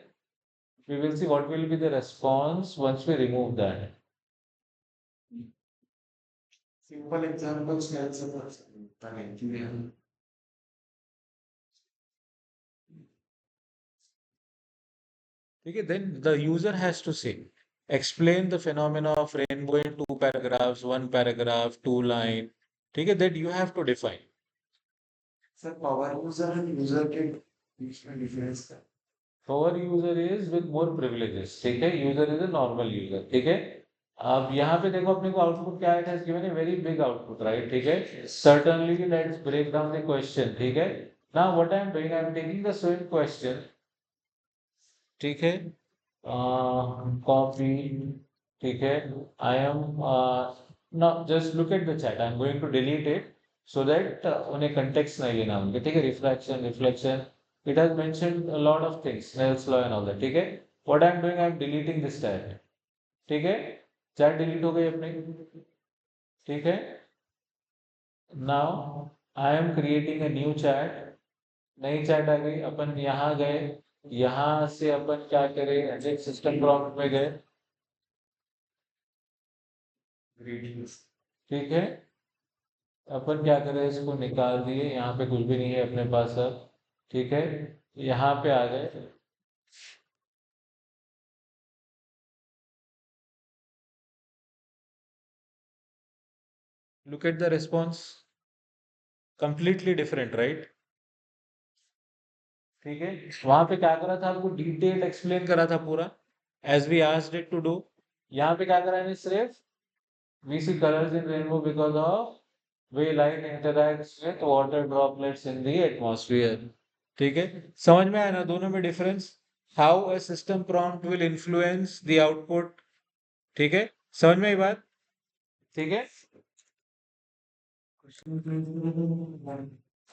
we will see what will be the response once we remove that Simple examples can support the okay then the user has to say explain the phenomena of rainbow in two paragraphs one paragraph two line ठीक है that you have to define Sir, power user and user के बीच में difference क्या? power user is with more privileges ठीक है user is a normal user ठीक है अब यहाँ पे देखो अपने को आउटपुट क्या है has given a very big output right ठीक है certainly let's break down the question ठीक है now what I am doing I am taking the same question ठीक है कॉपी ठीक है I M now just look at the chat I'm going to delete it so that उन्हें context नहीं लेना उनके ठीक है reflection it has mentioned a lot of things Snell's law and all that ठीक है what I'm doing I'm deleting this chat ठीक है chat delete हो गई अपनी ठीक है now I am creating a new chat नई चैट आ गई अपन यहाँ गए यहाँ से अपन क्या करें सिस्टम प्रॉम्प्ट में गए Greetings. ठीक है अपन क्या करें इसको निकाल दिए यहाँ पे कुछ भी नहीं है अपने पास अब ठीक है यहाँ पे आ गए look at the response completely different right ठीक है वहां पे क्या करा था आपको डिटेल एक्सप्लेन करा था पूरा as we asked it to do यहाँ पे क्या करा है सिर्फ we see colours in rainbow because of way light interacts with water droplets in the atmosphere ठीक है समझ में आया ना दोनों में difference how a system prompt will influence the output ठीक है समझ में आई बात ठीक है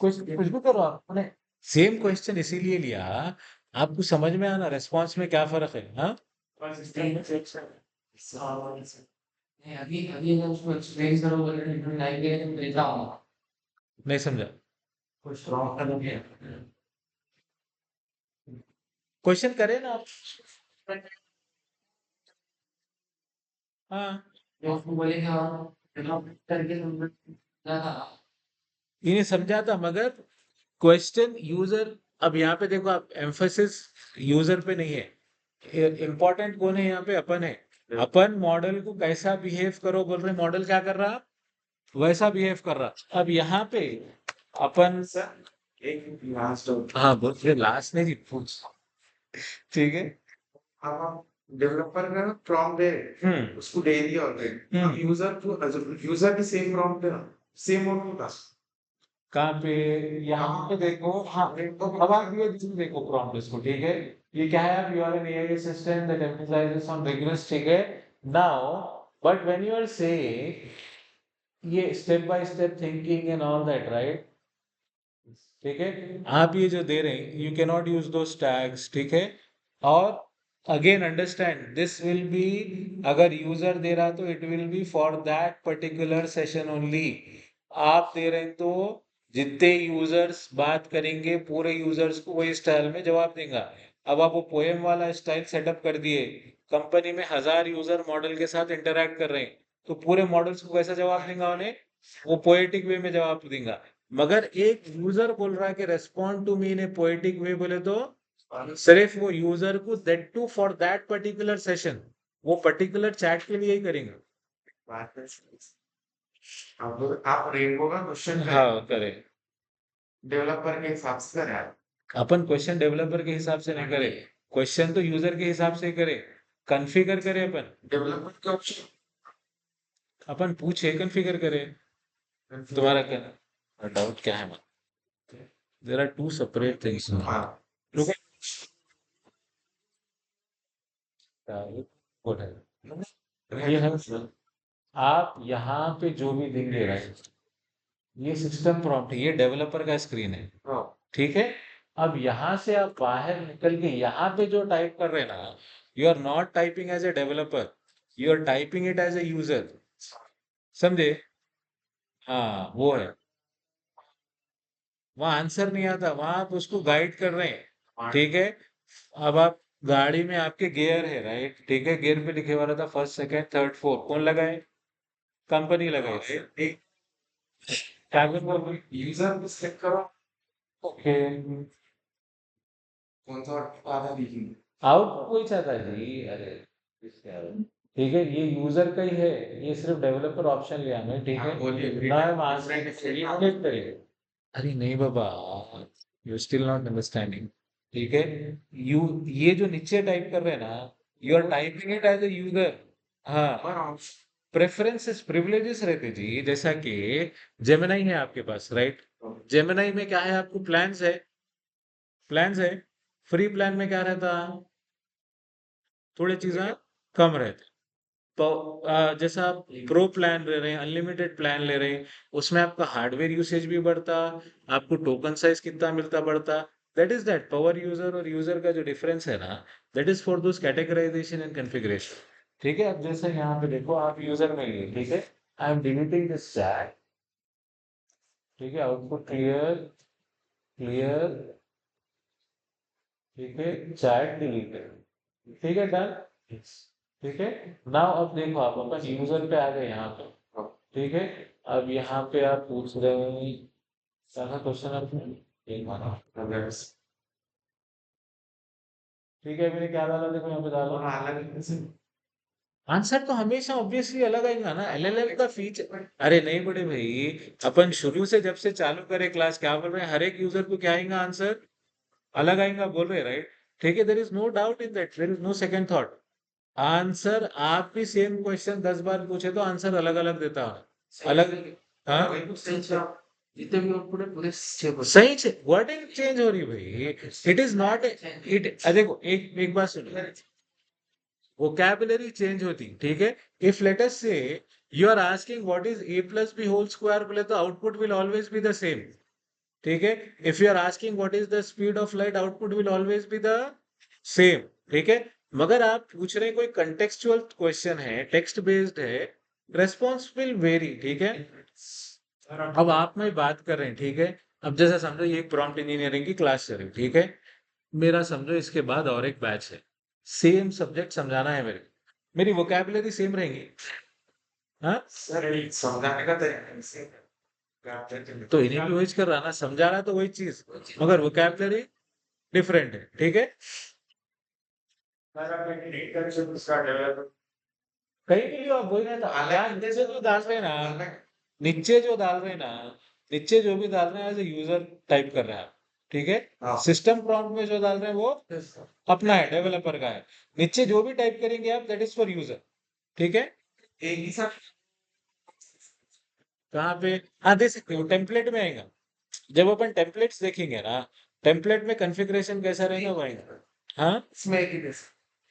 कुछ भी करो आप अपने सेम क्वेश्चन इसीलिए लिया आपको समझ में आना रेस्पॉन्स में क्या फर्क है हाँ नहीं, अभी अभी अगर उसको एक्सप्लेन करो बोले तो आएंगे तो देता हूँ नहीं समझा कुछ रॉन्ग कर दिया क्वेश्चन करे ना आप हाँ जो उसको बोलेगा करके ज्यादा इन्हें समझा था मगर क्वेश्चन यूजर अब यहाँ पे देखो आप एम्फोसिस यूजर पे नहीं है इंपॉर्टेंट कौन है यहाँ पे अपन है अपन मॉडल को कैसा बिहेव करो बोल रहे मॉडल क्या कर रहा वैसा बिहेव कर रहा अब यहाँ पे अपन एक लास्ट हाँ बोल रहे लास्ट नहीं थी पूछ ठीक है आप डेवलपर का प्रॉम्प्ट है उसको दे दिया ऑलरेडी अब यूजर भी सेम प्रॉम्प्ट है सेम और होगा कहाँ पे यहाँ पे देखो हाँ अब आप ये देखो प्रॉम्प्ट इसको ठीक है ये क्या है आप you are an AI assistant that emphasises on rigorous ठीक है now but when you are saying ये step by step thinking and all that right ठीक है आप ये जो दे रहे हैं you can not use those tags ठीक है और again understand this will be अगर यूजर दे रहा तो it will be for that particular session only आप दे रहे हैं तो जितने यूजर्स बात करेंगे पूरे यूजर्स को वही स्टाइल में जवाब देगा अब आप वो पोएम वाला स्टाइल सेटअप कर दिए कंपनी में 1000 यूजर मॉडल के साथ इंटरेक्ट कर रहे हैं तो पूरे मॉडल्स को कैसा जवाब देगा उन्हें वो पोएटिक वे में जवाब देगा मगर एक यूजर बोल रहा है कि respond to me in a poetic way, बोले तो सिर्फ वो यूजर को that to for that particular session, वो पर्टिकुलर चैट के लिए ही करेंगे। बात है। अब आप रेनबो का क्वेश्चन हाँ करें। डेवलपर के हिसाब से करें आप। अपन क्वेश्चन डेवलपर के हिसाब से नहीं करे, क्वेश्चन तो यूजर के हिसाब से ही करे, कॉन्फ़िगर करे अपन। डेवलपर के ऑप्शन अपन पूछे कॉन्फ़िगर करे। तुम्हारा क्या डाउट क्या है? There are two separate things. हाँ रुको, what है ये है। आप यहाँ पे जो भी देंगे राइट, ये सिस्टम प्रॉम्प्ट है, ये डेवलपर का स्क्रीन है, हाँ ठीक है। अब यहाँ से आप बाहर निकल के यहाँ पे जो टाइप कर रहे हैं ना, you are not typing as a developer, you are typing it as a user, समझे? हाँ वो है, वहाँ आंसर नहीं आता, वहाँ आप उसको गाइड कर रहे हैं, ठीक है। अब आप गाड़ी में आपके गियर है राइट, ठीक है, गियर पे लिखे हुआ रहता फर्स्ट सेकंड थर्ड फोर्थ, कौन लगाए? कंपनी लगाई, एक कैबिन को। यूजर को सेलेक्ट करो ओके, कौन सा आधा लिखेंगे। आउटपुट कोई चाहता है जी, अरे ठीक है, ये यूजर का ही है, ये सिर्फ डेवलपर ऑप्शन लिया हमने, ठीक है। हाँ, बोलिए ना वहां से क्लिक करिए। अरे नहीं बाबा, यू स्टिल नॉट अंडरस्टैंडिंग, ठीक है। यू ये जो नीचे टाइप कर रहे हैं ना, you are typing it as a user. हाँ, और प्रेफरेंसेस प्रिविलेजेस रहते जी, जैसा कि जेमिनाई है आपके पास राइट, जेमिनाई में क्या है, आपको प्लान्स है, प्लान्स है, फ्री प्लान में क्या रहता, थोड़ी चीजें कम रहती। तो जैसा आप प्रो प्लान ले रहे हैं, अनलिमिटेड प्लान ले रहे हैं, उसमें आपका हार्डवेयर यूसेज भी बढ़ता, आपको टोकन साइज कितना मिलता बढ़ता। That is that power user और यूजर का जो डिफरेंस है ना, that is for those categorization and configuration, ठीक है। अब जैसे यहाँ पे देखो, आप यूजर में ही, ठीक है, I am deleting this chat, ठीक है, आउटपुट क्लियर, क्लियर, ठीक है, चैट डिलीटेड, ठीक है, डन, ठीक है। नाउ अब देखो, आप अपन यूजर पे आ गए यहाँ पे, ठीक है। अब यहाँ पे आप पूछ रहे हैं, क्या था क्वेश्चन आपने, एक माना, ठीक है, मैंने क्या डाला, देखो यहाँ पे डाला, आंसर तो हमेशा ऑब्वियसली अलग आएगा ना, एलएलएम का फीचर। अरे नहीं बड़े भाई, अपन शुरू से जब से चालू करे क्लास, क्या बोल रहे हैं, हर एक यूजर को क्या आएगा आंसर, अलग आएगा बोल रहे हैं राइट, ठीक है। There is no doubt in that, there is no second thought. Answer आप भी सेम क्वेश्चन 10 बार पूछे तो आंसर अलग अलग देता है, अलग। हाँ जितने भी आउटपुट है पूरे सही, वर्डिंग चेंज हो रही है भाई, इट इज नॉट इट। देखो एक एक बात सुनो, वोकैबुलरी चेंज होती, ठीक है। If let us say you are asking what is a plus B whole square, बोले तो output will always be the same, ठीक है। If you are asking what is the speed of light, output will always be the same, ठीक है। मगर आप पूछ रहे हैं कोई कंटेक्चुअल क्वेश्चन है, टेक्स्ट बेस्ड है, रेस्पॉन्स विल वेरी, ठीक है। अब आप में बात कर रहे हैं, ठीक है। अब जैसे समझो ये एक प्रॉम्प्ट इंजीनियरिंग की क्लास चल रही है, ठीक है, मेरा समझो इसके बाद और एक बैच है, सेम सब्जेक्ट समझाना है मेरे, मेरी वोकैबुलरी सेम रहेंगी, हाँ। सर ये समझाने का तरीका से तो इन्हीं भी वही कर रहा ना, समझा रहा तो वही चीज, मगर वोकैबुलरी डिफरेंट है, ठीक है। कहीं के लिए आप वही रहता, यहाँ नीचे जो डाल रहे हैं ना, नीचे जो डाल रहे हैं ना, नीचे जो भी डाल रहे हैं एज ए यूजर टाइप कर रहे हैं आप, ठीक है। हाँ सिस्टम प्रॉम्प्ट में जो डाल रहे हैं वो अपना है, डेवलपर का है। नीचे जो भी टाइप करेंगे आप, दैट इज फॉर यूजर, ठीक है। एक ही साथ कहाँ पे? हाँ दे सकते हो, टेम्पलेट में आएगा, जब अपन टेम्पलेट्स देखेंगे ना, टेम्पलेट में कॉन्फ़िगरेशन कैसा रहेगा वो आएगा। हाँ इसमें एक ही देश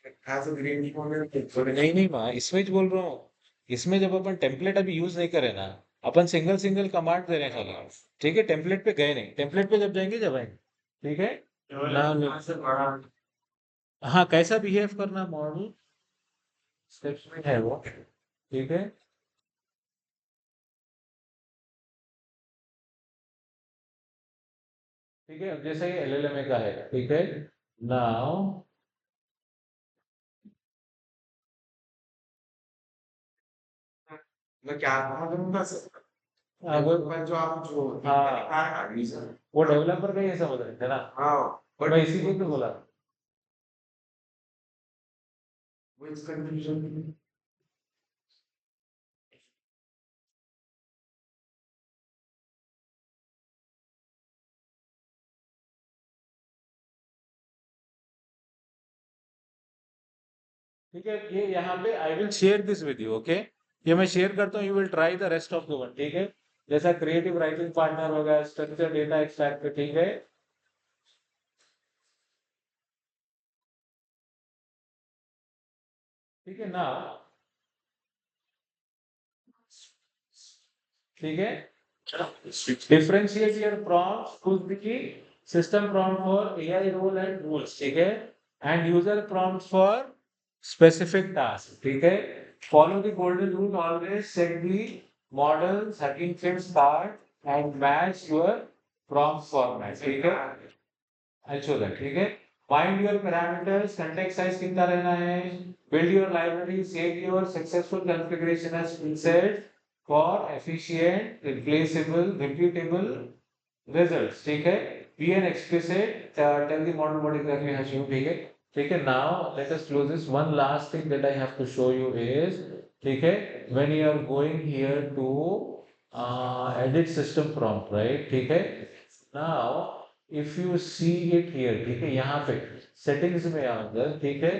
एज अ ग्रीन नहीं नहीं माँ, इसमें जो बोल रहा हूँ, इसमें जब अपन टेम्पलेट अभी यूज नहीं करें ना, अपन सिंगल सिंगल कमांड दे रहे हैं खाली, ठीक है। टेम्पलेट पे गए नहीं, टेम्पलेट पे जब जाएंगे जब आएंगे, ठीक है। हाँ कैसा बिहेव करना, मॉडल स्टेप्स में है वो, ठीक है। ठीक है, अब जैसे ये एलएलएम का है, ठीक है। नाउ मैं क्या करूँगा सर वो पर जो आप जो हाँ वो डेवलपर का ये समझ रहे थे ना, हाँ बट मैं इसी को तो बोला। which confusion ठीक है, ये यहाँ पे I will share this with you, okay, ये मैं शेयर करता हूँ, you will try the rest of the one, ठीक है, जैसा क्रिएटिव राइटिंग पार्टनर हो गया, स्ट्रक्चर डेटा एक्सट्रैक्टर, ठीक है। ठीक है ना, ठीक है, differentiate your prompts to the system prompt for AI role and rules, ठीक है, and user prompts for specific tasks, ठीक है, follow the golden rule, always set the models Hugging start and match your prompt format, ठीक है, I'll show that, ठीक है, find your parameters, context size कितना रहना है, build your library, save your successful configuration as preset for efficient, replaceable, repeatable results, ठीक है, be an explicit, tell the model what exactly has you, ठीक है, ठीक है, now let us close this, one last thing that I have to show you is, ठीक है, when you are going here to edit system prompt, right, ठीक है, now if you see it here, ठीक है, यहाँ पे settings में आकर, ठीक है,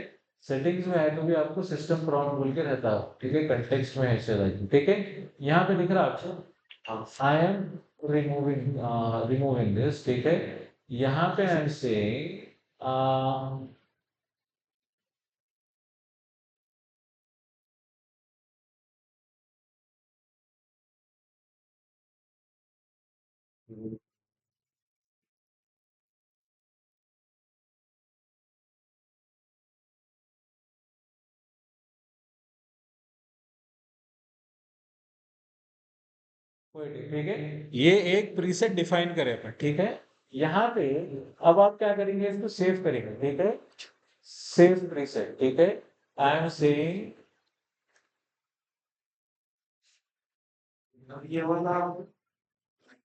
सेटिंग्स में है तो भी आपको सिस्टम प्रॉम्प्ट बोल के रहता है, ठीक है, कंटेक्स्ट में ऐसे रहता है, ठीक है, यहाँ पे दिख रहा है आपको, आई एम रिमूविंग दिस, ठीक है, यहाँ पे आई एम सेइंग ठीक है, ये एक प्रीसेट डिफाइन करें अपन, ठीक है, यहाँ पे अब आप क्या करेंगे, इसको सेव करेंगे, ठीक है, सेव प्रीसेट, ठीक है, आई एम सेइंग ये वाला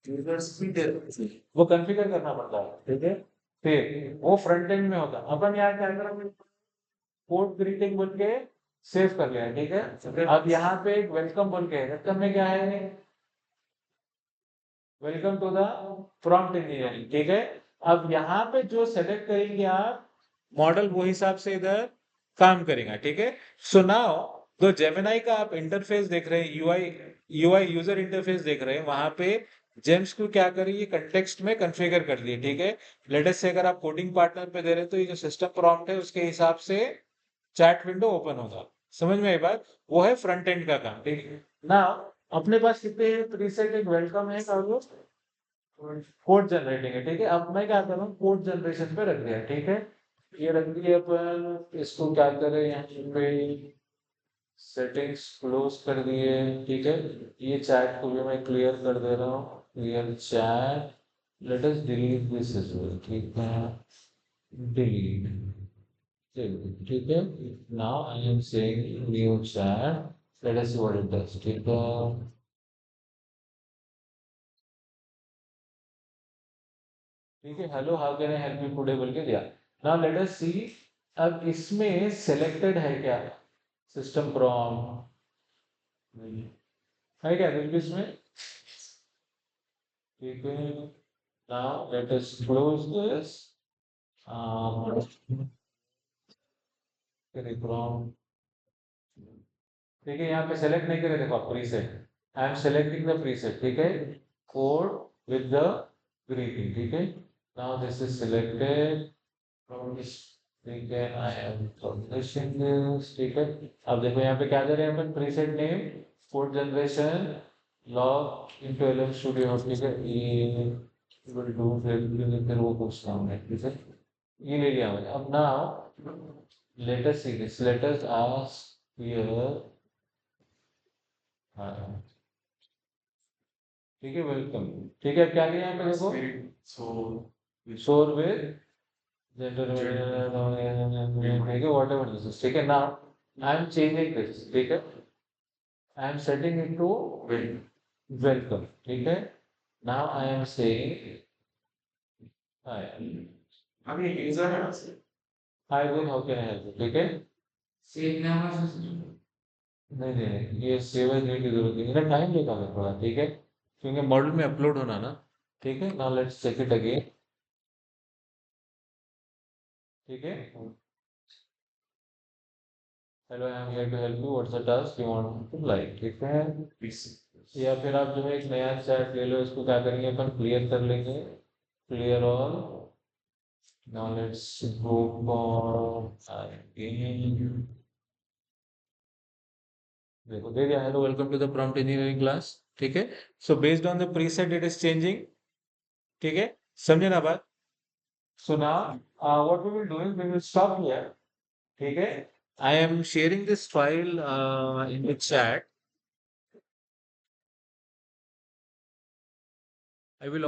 यूजर्स भी देते वो कॉन्फ़िगर करना पड़ता है, ठीक है, फिर वो फ्रंट एंड में होगा, अपन यहाँ क्या करेंगे, कोड ग्रीटिंग बोल के सेव कर लिया, ठीक है, अब यहाँ पे एक वेलकम बोल के, वेलकम में क्या है, welcome to the prompt engineering, ठीक है, अब यहाँ पे जो सेलेक्ट करेंगे आप मॉडल, वो हिसाब से इधर काम करेगा, ठीक है, सो नाउ जो जेमिनाई का आप इंटरफेस देख रहे हैं, यूआई यूजर इंटरफेस देख रहे हैं, वहां पे जेम्स को क्या करिए, कंटेक्स्ट में कॉन्फ़िगर कर दिए, ठीक है, लेटेस्ट से अगर आप कोडिंग पार्टनर पे दे रहे हैं तो ये जो सिस्टम प्रॉम्प्ट है उसके हिसाब से चैट विंडो ओपन होगा, समझ में आई बात, वो है फ्रंट एंड का काम, ठीक है ना, अपने पास कितने प्रीसेट, एक वेलकम है और कोड जनरेटिंग है, ठीक है, अब मैं क्या कर रहा हूँ, कोड जनरेशन पे रख दिया, ठीक है, ये रख दिए अपन, इसको क्या करें, यहाँ पे सेटिंग्स क्लोज कर दिए, ठीक है, ये चैट को भी मैं क्लियर कर दे रहा हूँ, clear chat, let us delete this as well, ठीक है, डिलीट, ठीक है, now I am saying new chat, let us see what it does, ठीक है, ठीक है, hello how can I help you today बोल के दिया, नाउ लेट अस सी, अब इसमें सेलेक्टेड है क्या, सिस्टम प्रॉम्प्ट है क्या कुछ भी इसमें, ठीक है, now let us close this, prompt, ठीक है, यहाँ पे सेलेक्ट नहीं करे, देखो आप preset, I am selecting the preset, ठीक है, कोड विद द ग्रीटिंग, ठीक है, now this is selected from this, ठीक है, आई एम पब्लिशिंग दिस, ठीक है, अब देखो यहाँ पे क्या दे रहे हैं अपन, preset name, code generation, log into LM studio, ठीक है, ये विल डू, फिर वो कुछ काम है, ठीक है, ये ले लिया मैंने, अब now let us see this, let us ask here, हाँ, ठीक है, वेलकम, ठीक है, अब क्या किया यहाँ पे देखो, so शोर विद जेंडर, ठीक है, व्हाटएवर दिस इज, ठीक है, now I am changing this, ठीक है, I am setting it to wait welcome, ठीक है। Now I am saying hi, अभी यूजर है ना hi good, how can I help you, ठीक है। सेव नाम है नहीं नहीं नहीं, ये सेव एज की जरूरत नहीं, मेरा टाइम लेगा मैं थोड़ा, ठीक है, क्योंकि मॉडल में अपलोड होना ना। ठीक है, now let's check it again. ठीक है, hello I am here to help you, what's the task you want to like, ठीक है। या फिर आप जो है एक नया चैट ले लो, इसको क्या करेंगे अपन, क्लियर कर लेंगे, clear all. Now let's go for again, देखो दे दिया, hello welcome to the prompt engineering class, ठीक है। So based on the preset it is changing, ठीक है, समझे ना बात। So now what we will do is we will stop here, ठीक है। I am sharing this file in the chat, I will